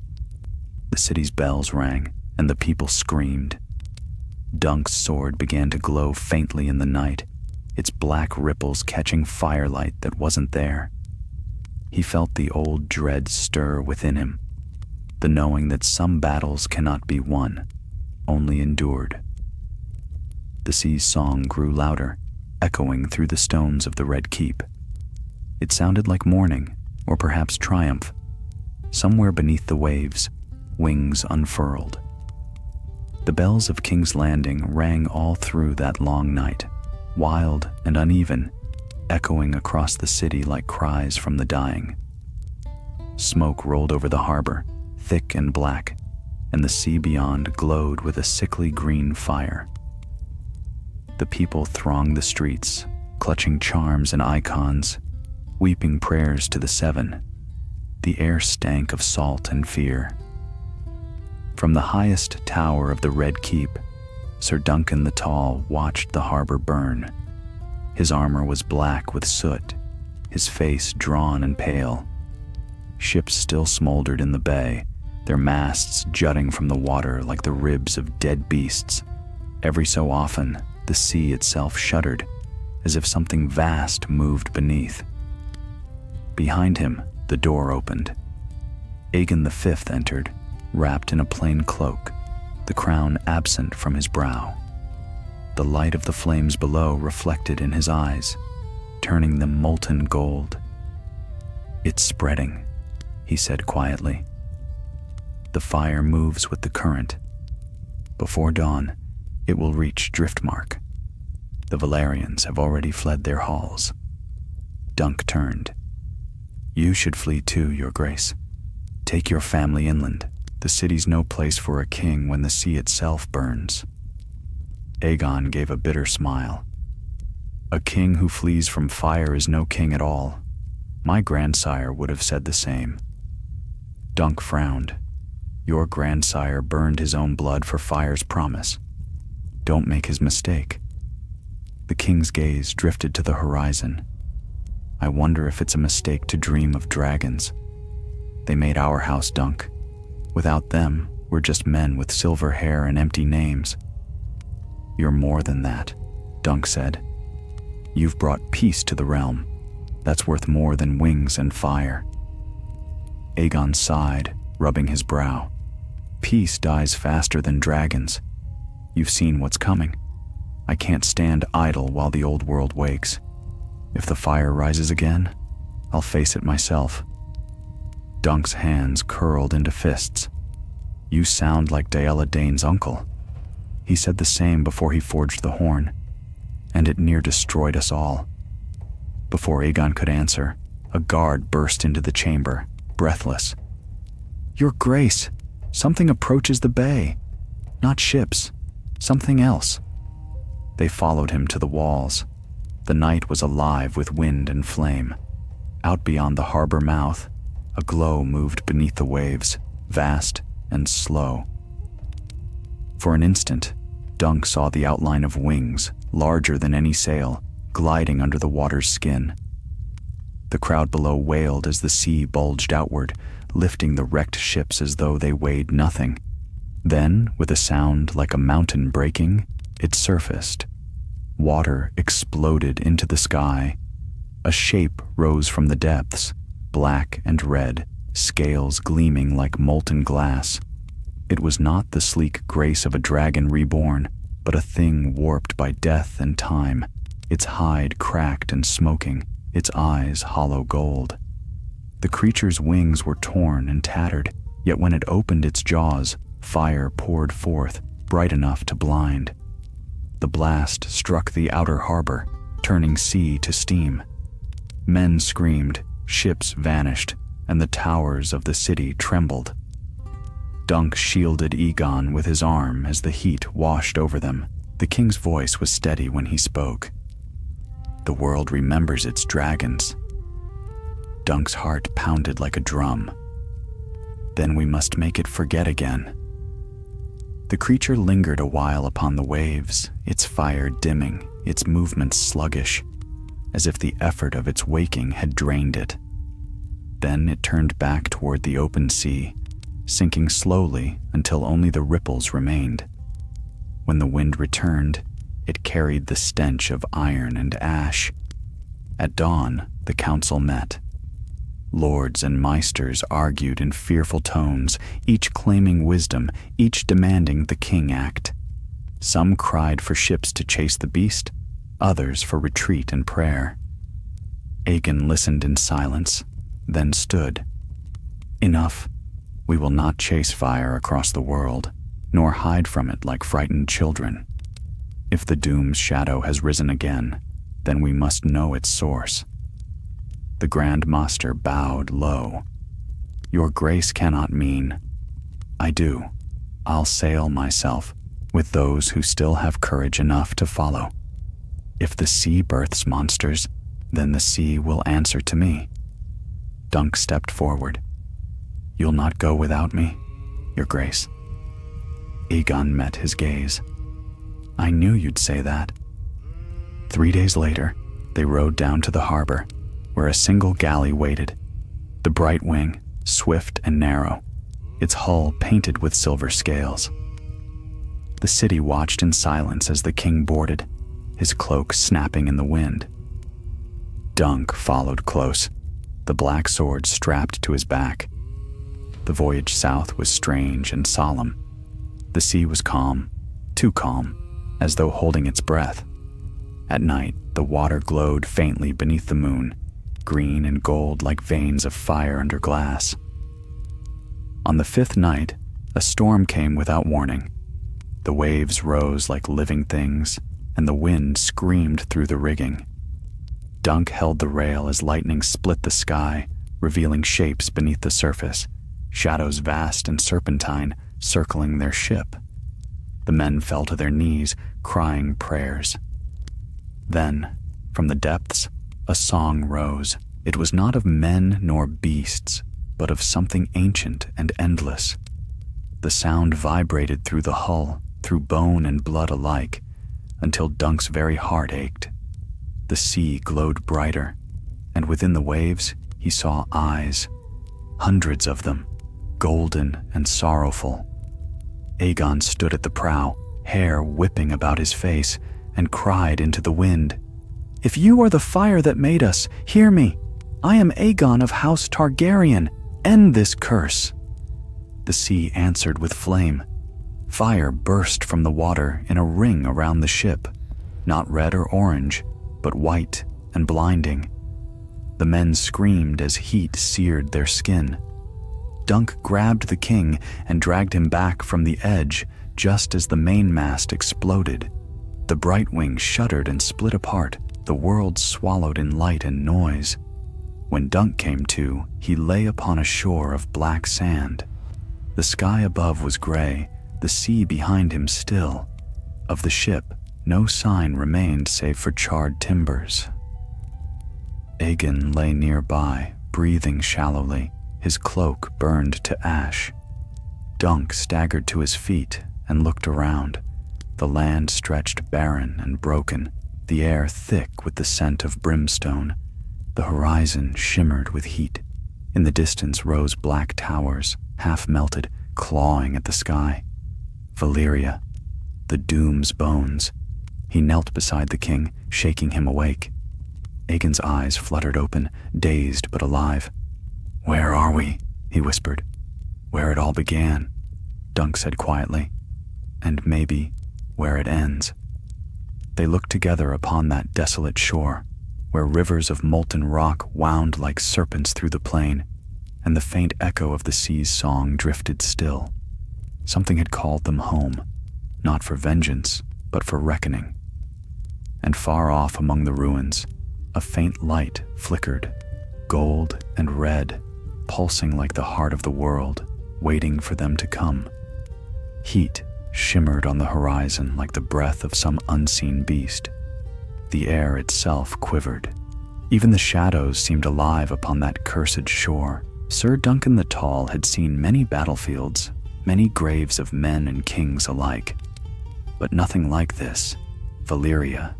The city's bells rang, and the people screamed. Dunk's sword began to glow faintly in the night, its black ripples catching firelight that wasn't there. He felt the old dread stir within him, the knowing that some battles cannot be won, only endured. The sea's song grew louder, echoing through the stones of the Red Keep. It sounded like mourning, or perhaps triumph. Somewhere beneath the waves, wings unfurled. The bells of King's Landing rang all through that long night, wild and uneven, echoing across the city like cries from the dying. Smoke rolled over the harbor, thick and black, and the sea beyond glowed with a sickly green fire. The people thronged the streets, clutching charms and icons, weeping prayers to the Seven. The air stank of salt and fear. From the highest tower of the Red Keep, Sir Duncan the Tall watched the harbor burn. His armor was black with soot, his face drawn and pale. Ships still smoldered in the bay, their masts jutting from the water like the ribs of dead beasts. Every so often, the sea itself shuddered, as if something vast moved beneath. Behind him, the door opened. Aegon V entered, wrapped in a plain cloak, the crown absent from his brow. The light of the flames below reflected in his eyes, turning them molten gold. "It's spreading," he said quietly. "The fire moves with the current. Before dawn, it will reach Driftmark. The Valyrians have already fled their halls." Dunk turned. "You should flee too, Your Grace. Take your family inland. The city's no place for a king when the sea itself burns." Aegon gave a bitter smile. "A king who flees from fire is no king at all. My grandsire would have said the same." Dunk frowned. "Your grandsire burned his own blood for fire's promise. Don't make his mistake." The king's gaze drifted to the horizon. "I wonder if it's a mistake to dream of dragons. They made our house, Dunk. Without them, we're just men with silver hair and empty names." "You're more than that," Dunk said. "You've brought peace to the realm. That's worth more than wings and fire." Aegon sighed, rubbing his brow. "Peace dies faster than dragons. You've seen what's coming. I can't stand idle while the old world wakes. If the fire rises again, I'll face it myself." Dunk's hands curled into fists. "You sound like Della Dane's uncle. He said the same before he forged the horn, and it near destroyed us all." Before Aegon could answer, a guard burst into the chamber, breathless. "Your Grace, something approaches the bay. Not ships, something else." They followed him to the walls. The night was alive with wind and flame. Out beyond the harbor mouth, a glow moved beneath the waves, vast and slow. For an instant, Dunk saw the outline of wings, larger than any sail, gliding under the water's skin. The crowd below wailed as the sea bulged outward, lifting the wrecked ships as though they weighed nothing. Then, with a sound like a mountain breaking, it surfaced. Water exploded into the sky. A shape rose from the depths, black and red, scales gleaming like molten glass. It was not the sleek grace of a dragon reborn, but a thing warped by death and time, its hide cracked and smoking, its eyes hollow gold. The creature's wings were torn and tattered, yet when it opened its jaws, fire poured forth, bright enough to blind. The blast struck the outer harbor, turning sea to steam. Men screamed, ships vanished, and the towers of the city trembled. Dunk shielded Aegon with his arm as the heat washed over them. The king's voice was steady when he spoke. "The world remembers its dragons." Dunk's heart pounded like a drum. "Then we must make it forget again." The creature lingered a while upon the waves, its fire dimming, its movements sluggish, as if the effort of its waking had drained it. Then it turned back toward the open sea, sinking slowly until only the ripples remained. When the wind returned, it carried the stench of iron and ash. At dawn, the council met. Lords and maesters argued in fearful tones, each claiming wisdom, each demanding the king act. Some cried for ships to chase the beast, others for retreat and prayer. Aegon listened in silence, then stood. "Enough. We will not chase fire across the world, nor hide from it like frightened children. If the doom's shadow has risen again, then we must know its source." The Grand Master bowed low. "Your Grace cannot mean—" "I do. I'll sail myself with those who still have courage enough to follow. If the sea births monsters, then the sea will answer to me." Dunk stepped forward. "You'll not go without me, Your Grace?" Aegon met his gaze. "I knew you'd say that." 3 days later, they rowed down to the harbor, where a single galley waited. The Bright Wing, swift and narrow, its hull painted with silver scales. The city watched in silence as the king boarded, his cloak snapping in the wind. Dunk followed close, the black sword strapped to his back. The voyage south was strange and solemn. The sea was calm, too calm, as though holding its breath. At night, the water glowed faintly beneath the moon, green and gold like veins of fire under glass. On the 5th night, a storm came without warning. The waves rose like living things, and the wind screamed through the rigging. Dunk held the rail as lightning split the sky, revealing shapes beneath the surface, shadows vast and serpentine circling their ship. The men fell to their knees, crying prayers. Then, from the depths, a song rose. It was not of men nor beasts, but of something ancient and endless. The sound vibrated through the hull, through bone and blood alike, until Dunk's very heart ached. The sea glowed brighter, and within the waves he saw eyes, hundreds of them, golden and sorrowful. Aegon stood at the prow, hair whipping about his face, and cried into the wind, "If you are the fire that made us, hear me. I am Aegon of House Targaryen. End this curse." The sea answered with flame. Fire burst from the water in a ring around the ship, not red or orange, but white and blinding. The men screamed as heat seared their skin. Dunk grabbed the king and dragged him back from the edge just as the mainmast exploded. The Bright Wing shuddered and split apart, the world swallowed in light and noise. When Dunk came to, he lay upon a shore of black sand. The sky above was gray, the sea behind him still. Of the ship, no sign remained save for charred timbers. Aegon lay nearby, breathing shallowly, his cloak burned to ash. Dunk staggered to his feet and looked around. The land stretched barren and broken, the air thick with the scent of brimstone. The horizon shimmered with heat. In the distance rose black towers, half melted, clawing at the sky. Valyria, the Doom's bones. He knelt beside the king, shaking him awake. Aegon's eyes fluttered open, dazed but alive. "Where are we?" he whispered. "Where it all began," Dunk said quietly. "And maybe where it ends." They looked together upon that desolate shore, where rivers of molten rock wound like serpents through the plain, and the faint echo of the sea's song drifted still. Something had called them home, not for vengeance, but for reckoning. And far off among the ruins, a faint light flickered, gold and red, pulsing like the heart of the world, waiting for them to come. Heat shimmered on the horizon like the breath of some unseen beast. The air itself quivered. Even the shadows seemed alive upon that cursed shore. Sir Duncan the Tall had seen many battlefields, many graves of men and kings alike, but nothing like this. Valyria,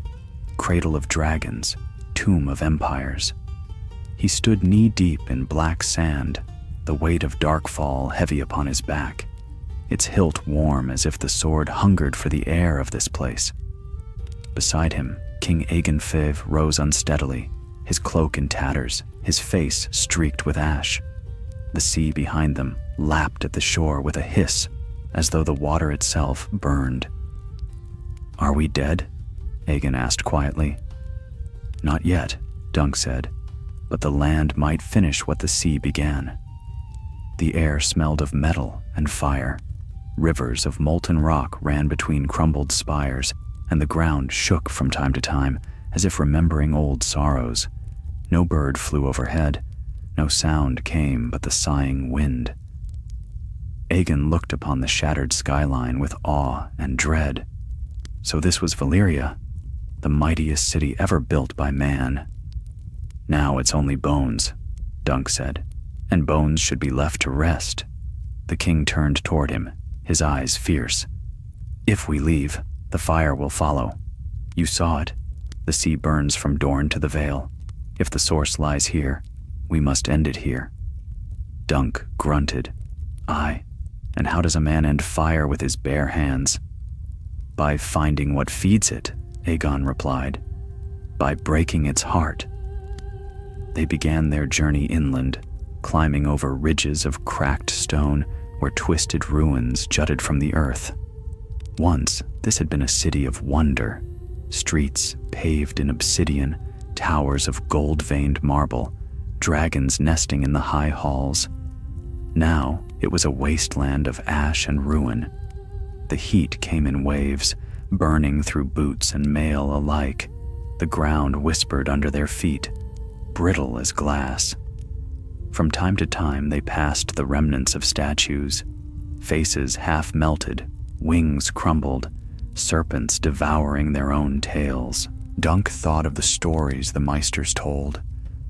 cradle of dragons, tomb of empires. He stood knee-deep in black sand, the weight of Darkfall heavy upon his back, its hilt warm as if the sword hungered for the air of this place. Beside him, King Aegon Fiv rose unsteadily, his cloak in tatters, his face streaked with ash. The sea behind them lapped at the shore with a hiss, as though the water itself burned. "Are we dead?" Aegon asked quietly. "Not yet," Dunk said, "but the land might finish what the sea began." The air smelled of metal and fire. Rivers of molten rock ran between crumbled spires, and the ground shook from time to time, as if remembering old sorrows. No bird flew overhead. No sound came but the sighing wind. Aegon looked upon the shattered skyline with awe and dread. So this was Valyria, the mightiest city ever built by man. Now it's only bones, Dunk said, and bones should be left to rest. The king turned toward him, his eyes fierce. If we leave, the fire will follow. You saw it. The sea burns from Dorne to the Vale. If the source lies here, we must end it here. Dunk grunted. Aye, and how does a man end fire with his bare hands? By finding what feeds it, Aegon replied. By breaking its heart. They began their journey inland, climbing over ridges of cracked stone where twisted ruins jutted from the earth. Once, this had been a city of wonder. Streets paved in obsidian, towers of gold-veined marble, dragons nesting in the high halls. Now, it was a wasteland of ash and ruin. The heat came in waves, burning through boots and mail alike. The ground whispered under their feet, brittle as glass. From time to time, they passed the remnants of statues, faces half melted, wings crumbled, serpents devouring their own tails. Dunk thought of the stories the Meisters told,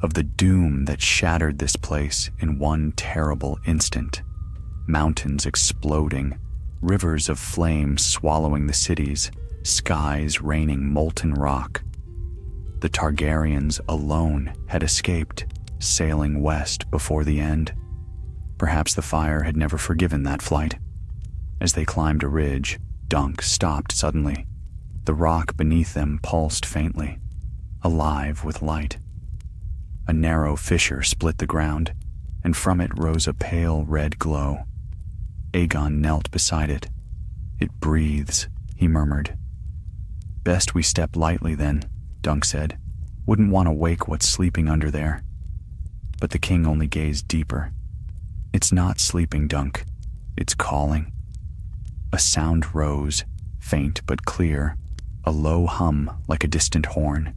of the doom that shattered this place in one terrible instant. Mountains exploding, rivers of flame swallowing the cities, skies raining molten rock. The Targaryens alone had escaped, sailing west before the end. Perhaps the fire had never forgiven that flight. As they climbed a ridge, Dunk stopped suddenly. The rock beneath them pulsed faintly, alive with light. A narrow fissure split the ground, and from it rose a pale red glow. Aegon knelt beside it. It breathes, he murmured. Best we step lightly then, Dunk said. Wouldn't want to wake what's sleeping under there. But the king only gazed deeper. It's not sleeping, Dunk. It's calling. A sound rose, faint but clear, a low hum like a distant horn.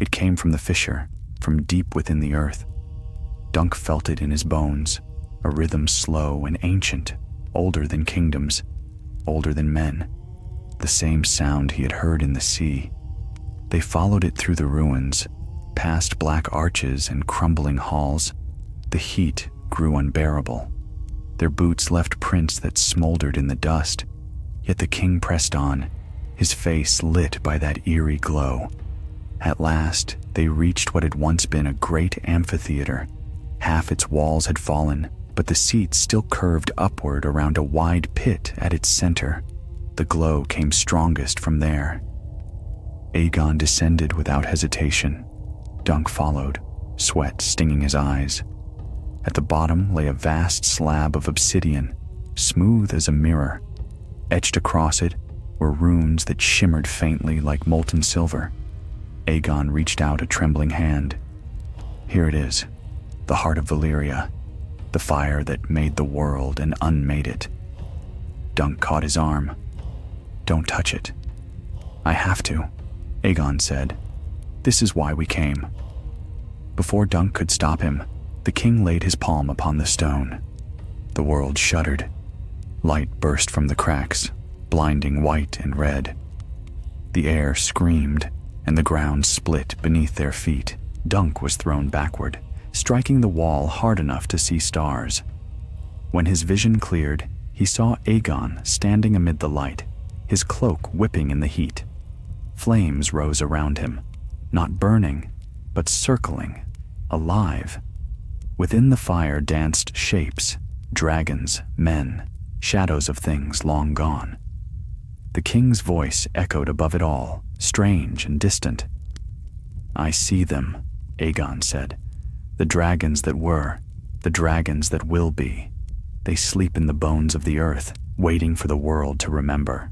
It came from the fissure, from deep within the earth. Dunk felt it in his bones, a rhythm slow and ancient, older than kingdoms, older than men. The same sound he had heard in the sea. They followed it through the ruins, past black arches and crumbling halls. The heat grew unbearable. Their boots left prints that smoldered in the dust, yet the king pressed on, his face lit by that eerie glow. At last, they reached what had once been a great amphitheater. Half its walls had fallen, but the seats still curved upward around a wide pit at its center. The glow came strongest from there. Aegon descended without hesitation. Dunk followed, sweat stinging his eyes. At the bottom lay a vast slab of obsidian, smooth as a mirror. Etched across it were runes that shimmered faintly like molten silver. Aegon reached out a trembling hand. Here it is, the heart of Valyria, the fire that made the world and unmade it. Dunk caught his arm. Don't touch it. I have to, Aegon said. This is why we came. Before Dunk could stop him, the king laid his palm upon the stone. The world shuddered. Light burst from the cracks, blinding white and red. The air screamed, and the ground split beneath their feet. Dunk was thrown backward, striking the wall hard enough to see stars. When his vision cleared, he saw Aegon standing amid the light, his cloak whipping in the heat. Flames rose around him, not burning, but circling, alive. Within the fire danced shapes, dragons, men, shadows of things long gone. The king's voice echoed above it all, strange and distant. I see them, Aegon said. The dragons that were, the dragons that will be. They sleep in the bones of the earth, waiting for the world to remember.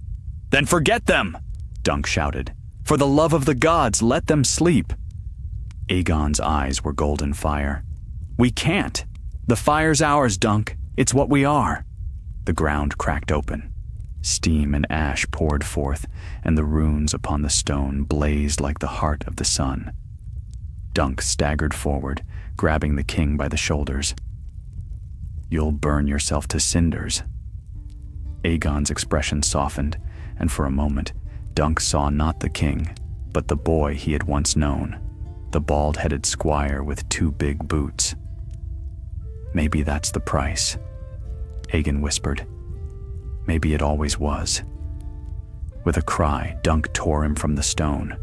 Then forget them, Dunk shouted. For the love of the gods, let them sleep. Aegon's eyes were golden fire. We can't. The fire's ours, Dunk. It's what we are. The ground cracked open. Steam and ash poured forth, and the runes upon the stone blazed like the heart of the sun. Dunk staggered forward, grabbing the king by the shoulders. You'll burn yourself to cinders." Aegon's expression softened, and for a moment, Dunk saw not the king, but the boy he had once known, the bald-headed squire with 2 big boots. "Maybe that's the price," Aegon whispered. "Maybe it always was." With a cry, Dunk tore him from the stone.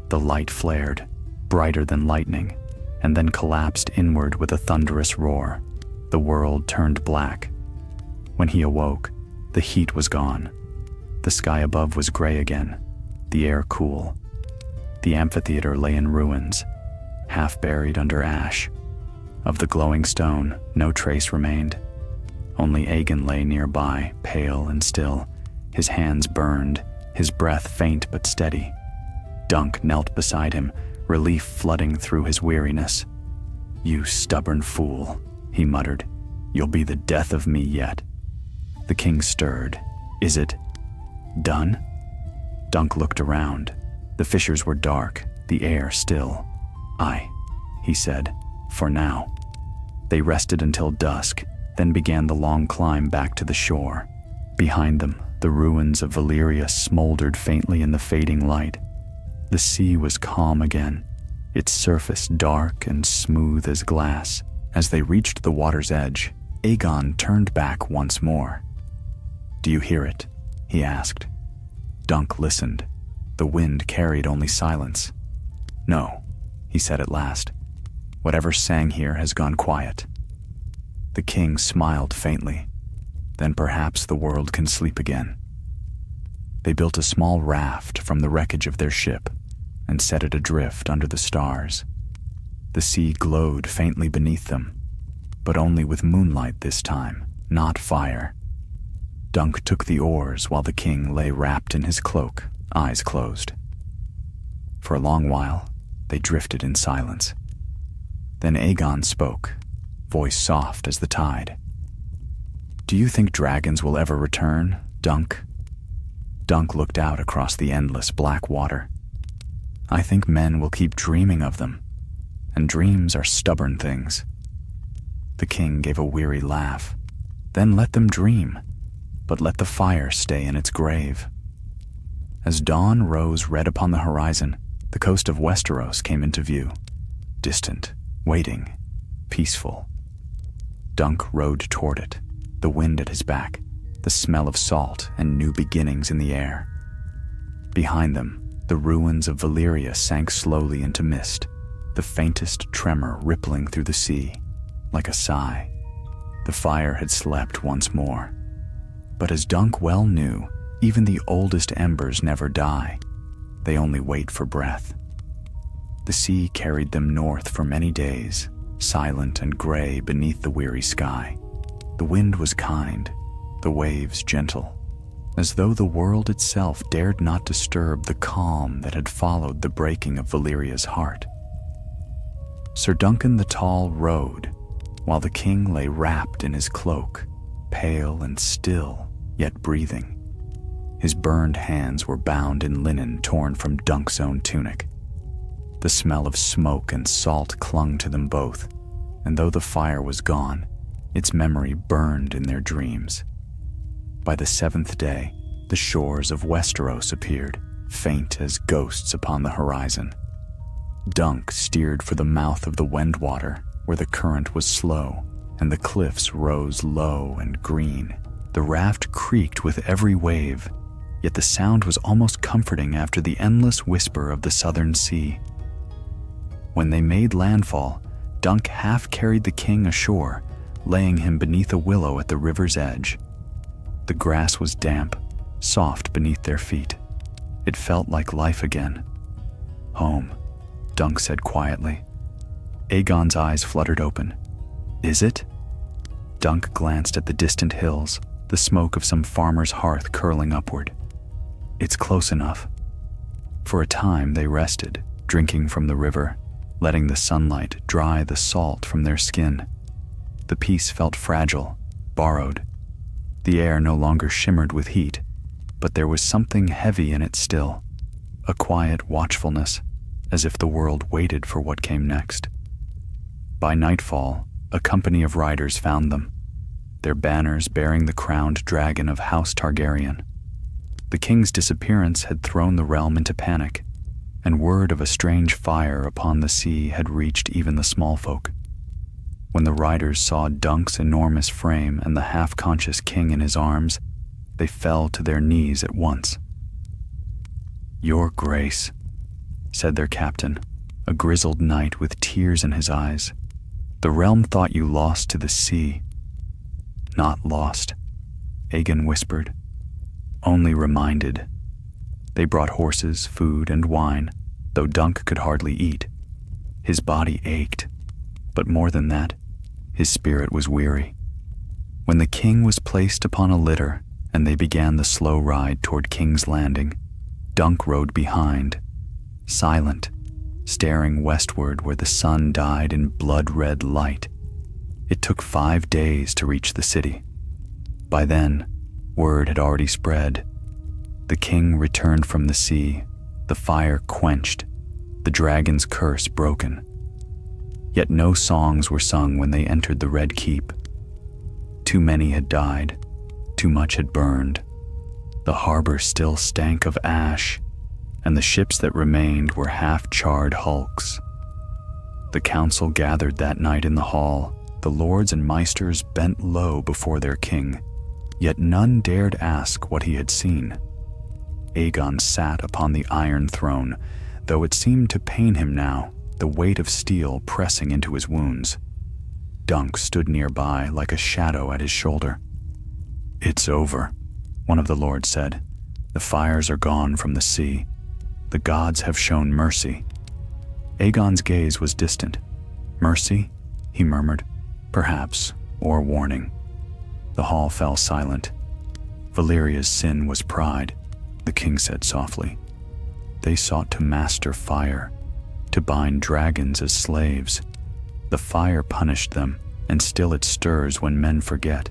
The light flared, brighter than lightning, and then collapsed inward with a thunderous roar. The world turned black. When he awoke, the heat was gone. The sky above was gray again, the air cool. The amphitheater lay in ruins, half buried under ash. Of the glowing stone, no trace remained. Only Aegon lay nearby, pale and still, his hands burned, his breath faint but steady. Dunk knelt beside him, relief flooding through his weariness. "You stubborn fool," he muttered. "You'll be the death of me yet." The king stirred. "Is it done?" Dunk looked around. The fissures were dark, the air still. "Aye," he said, "for now." They rested until dusk, then began the long climb back to the shore. Behind them, the ruins of Valyria smoldered faintly in the fading light. The sea was calm again, its surface dark and smooth as glass. As they reached the water's edge, Aegon turned back once more. "Do you hear it?" he asked. Dunk listened. The wind carried only silence. "No," he said at last. "Whatever sang here has gone quiet." The king smiled faintly. "Then perhaps the world can sleep again." They built a small raft from the wreckage of their ship and set it adrift under the stars. The sea glowed faintly beneath them, but only with moonlight this time, not fire. Dunk took the oars while the king lay wrapped in his cloak, eyes closed. For a long while, they drifted in silence. Then Aegon spoke, voice soft as the tide. "Do you think dragons will ever return, Dunk?" Dunk looked out across the endless black water. "I think men will keep dreaming of them, and dreams are stubborn things." The king gave a weary laugh. "Then let them dream, but let the fire stay in its grave." As dawn rose red upon the horizon, the coast of Westeros came into view, distant, waiting, peaceful. Dunk rowed toward it, the wind at his back, the smell of salt and new beginnings in the air. Behind them, the ruins of Valyria sank slowly into mist, the faintest tremor rippling through the sea, like a sigh. The fire had slept once more. But as Dunk well knew, even the oldest embers never die. They only wait for breath. The sea carried them north for many days, silent and gray beneath the weary sky. The wind was kind, the waves gentle, as though the world itself dared not disturb the calm that had followed the breaking of Valyria's heart. Sir Duncan the Tall rowed, while the king lay wrapped in his cloak, pale and still, yet breathing. His burned hands were bound in linen torn from Dunk's own tunic. The smell of smoke and salt clung to them both, and though the fire was gone, its memory burned in their dreams. By the 7th day, the shores of Westeros appeared, faint as ghosts upon the horizon. Dunk steered for the mouth of the Wendwater, where the current was slow, and the cliffs rose low and green. The raft creaked with every wave, yet the sound was almost comforting after the endless whisper of the southern sea. When they made landfall, Dunk half carried the king ashore, laying him beneath a willow at the river's edge. The grass was damp, soft beneath their feet. It felt like life again. "Home," Dunk said quietly. Aegon's eyes fluttered open. "Is it?" Dunk glanced at the distant hills, the smoke of some farmer's hearth curling upward. "It's close enough." For a time they rested, drinking from the river, letting the sunlight dry the salt from their skin. The peace felt fragile, borrowed. The air no longer shimmered with heat, but there was something heavy in it still, a quiet watchfulness, as if the world waited for what came next. By nightfall, a company of riders found them, their banners bearing the crowned dragon of House Targaryen. The king's disappearance had thrown the realm into panic, and word of a strange fire upon the sea had reached even the small folk. When the riders saw Dunk's enormous frame and the half-conscious king in his arms, they fell to their knees at once. "Your Grace," said their captain, a grizzled knight with tears in his eyes, "the realm thought you lost to the sea." "Not lost," Aegon whispered, "only reminded." They brought horses, food, and wine, though Dunk could hardly eat. His body ached, but more than that, his spirit was weary. When the king was placed upon a litter and they began the slow ride toward King's Landing, Dunk rode behind, silent, staring westward where the sun died in blood-red light. It took 5 days to reach the city. By then, word had already spread. The king returned from the sea, the fire quenched, the dragon's curse broken. Yet no songs were sung when they entered the Red Keep. Too many had died, too much had burned. The harbor still stank of ash, and the ships that remained were half-charred hulks. The council gathered that night in the hall. The lords and maesters bent low before their king, yet none dared ask what he had seen. Aegon sat upon the iron throne, though it seemed to pain him now, the weight of steel pressing into his wounds. Dunk stood nearby like a shadow at his shoulder. "It's over," one of the lords said. "The fires are gone from the sea. The gods have shown mercy." Aegon's gaze was distant. "Mercy?" he murmured. "Perhaps, or warning." The hall fell silent. "Valyria's sin was pride," the king said softly. "They sought to master fire, to bind dragons as slaves. The fire punished them, and still it stirs when men forget.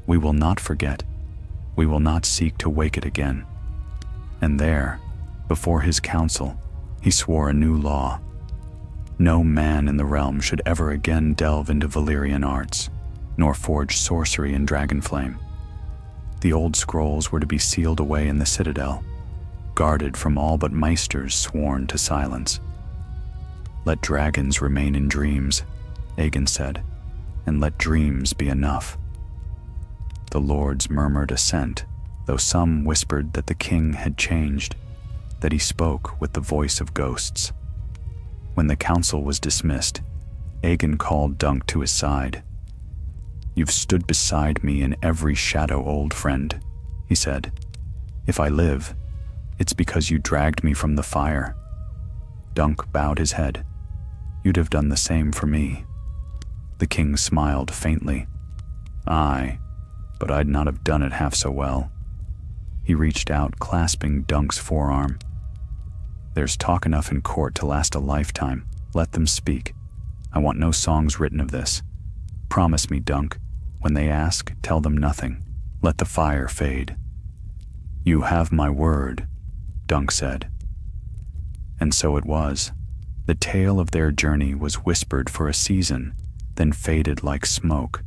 We will not forget. We will not seek to wake it again." And there, before his council, he swore a new law. No man in the realm should ever again delve into Valyrian arts, nor forge sorcery in dragonflame. The old scrolls were to be sealed away in the citadel, guarded from all but maesters sworn to silence. "Let dragons remain in dreams," Aegon said, "and let dreams be enough." The lords murmured assent, though some whispered that the king had changed, that he spoke with the voice of ghosts. When the council was dismissed, Aegon called Dunk to his side. "You've stood beside me in every shadow, old friend," he said. "If I live, it's because you dragged me from the fire." Dunk bowed his head. "You'd have done the same for me." The king smiled faintly. "Aye, but I'd not have done it half so well." He reached out, clasping Dunk's forearm. "There's talk enough in court to last a lifetime. Let them speak. I want no songs written of this. Promise me, Dunk, when they ask, tell them nothing. Let the fire fade." "You have my word," Dunk said. And so it was. The tale of their journey was whispered for a season, then faded like smoke.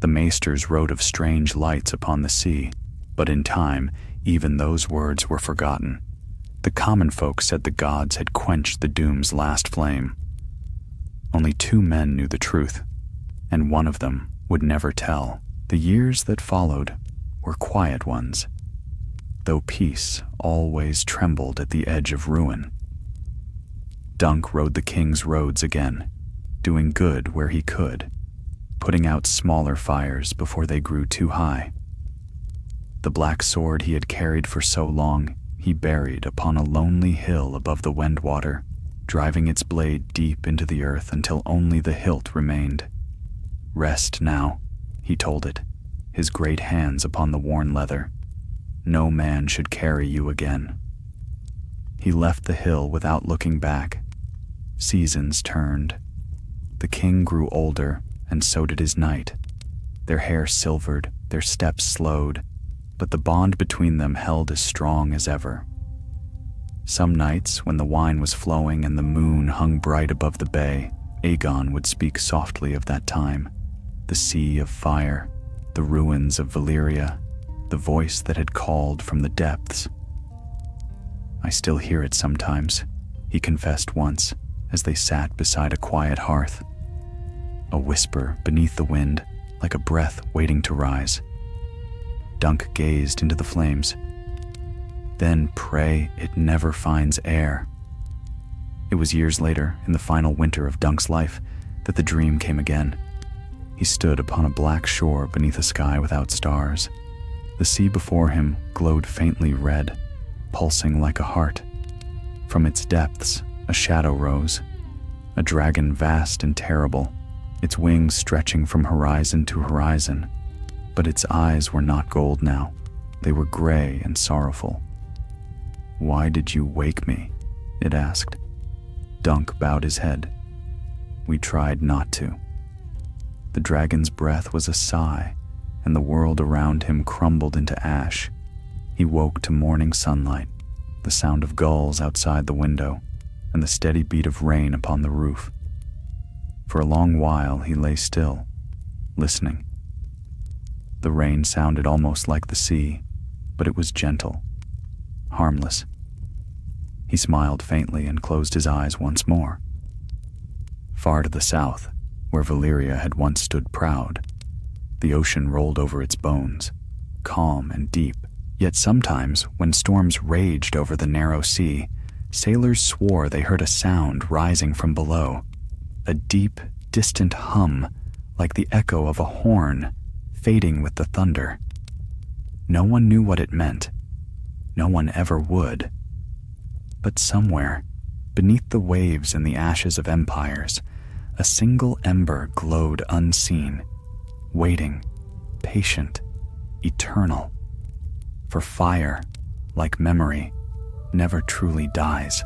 The maesters wrote of strange lights upon the sea, but in time, even those words were forgotten. The common folk said the gods had quenched the doom's last flame. Only 2 men knew the truth, and one of them would never tell. The years that followed were quiet ones, though peace always trembled at the edge of ruin. Dunk rode the king's roads again, doing good where he could, putting out smaller fires before they grew too high. The black sword he had carried for so long he buried upon a lonely hill above the Wendwater, driving its blade deep into the earth until only the hilt remained. "Rest now," he told it, his great hands upon the worn leather. "No man should carry you again." He left the hill without looking back. Seasons turned. The king grew older, and so did his knight. Their hair silvered, their steps slowed, but the bond between them held as strong as ever. Some nights, when the wine was flowing and the moon hung bright above the bay, Aegon would speak softly of that time, the sea of fire, the ruins of Valyria, the voice that had called from the depths. "I still hear it sometimes," he confessed once as they sat beside a quiet hearth. "A whisper beneath the wind, like a breath waiting to rise." Dunk gazed into the flames. "Then pray it never finds air." It was years later, in the final winter of Dunk's life, that the dream came again. He stood upon a black shore beneath a sky without stars. The sea before him glowed faintly red, pulsing like a heart. From its depths, a shadow rose, a dragon vast and terrible, its wings stretching from horizon to horizon. But its eyes were not gold now. They were gray and sorrowful. "Why did you wake me?" it asked. Dunk bowed his head. "We tried not to." The dragon's breath was a sigh, and the world around him crumbled into ash. He woke to morning sunlight, the sound of gulls outside the window, and the steady beat of rain upon the roof. For a long while he lay still, listening. The rain sounded almost like the sea, but it was gentle, harmless. He smiled faintly and closed his eyes once more. Far to the south, where Valyria had once stood proud, the ocean rolled over its bones, calm and deep. Yet sometimes, when storms raged over the narrow sea, sailors swore they heard a sound rising from below, a deep, distant hum, like the echo of a horn, fading with the thunder. No one knew what it meant. No one ever would. But somewhere, beneath the waves and the ashes of empires, a single ember glowed unseen, waiting, patient, eternal. For fire, like memory, never truly dies.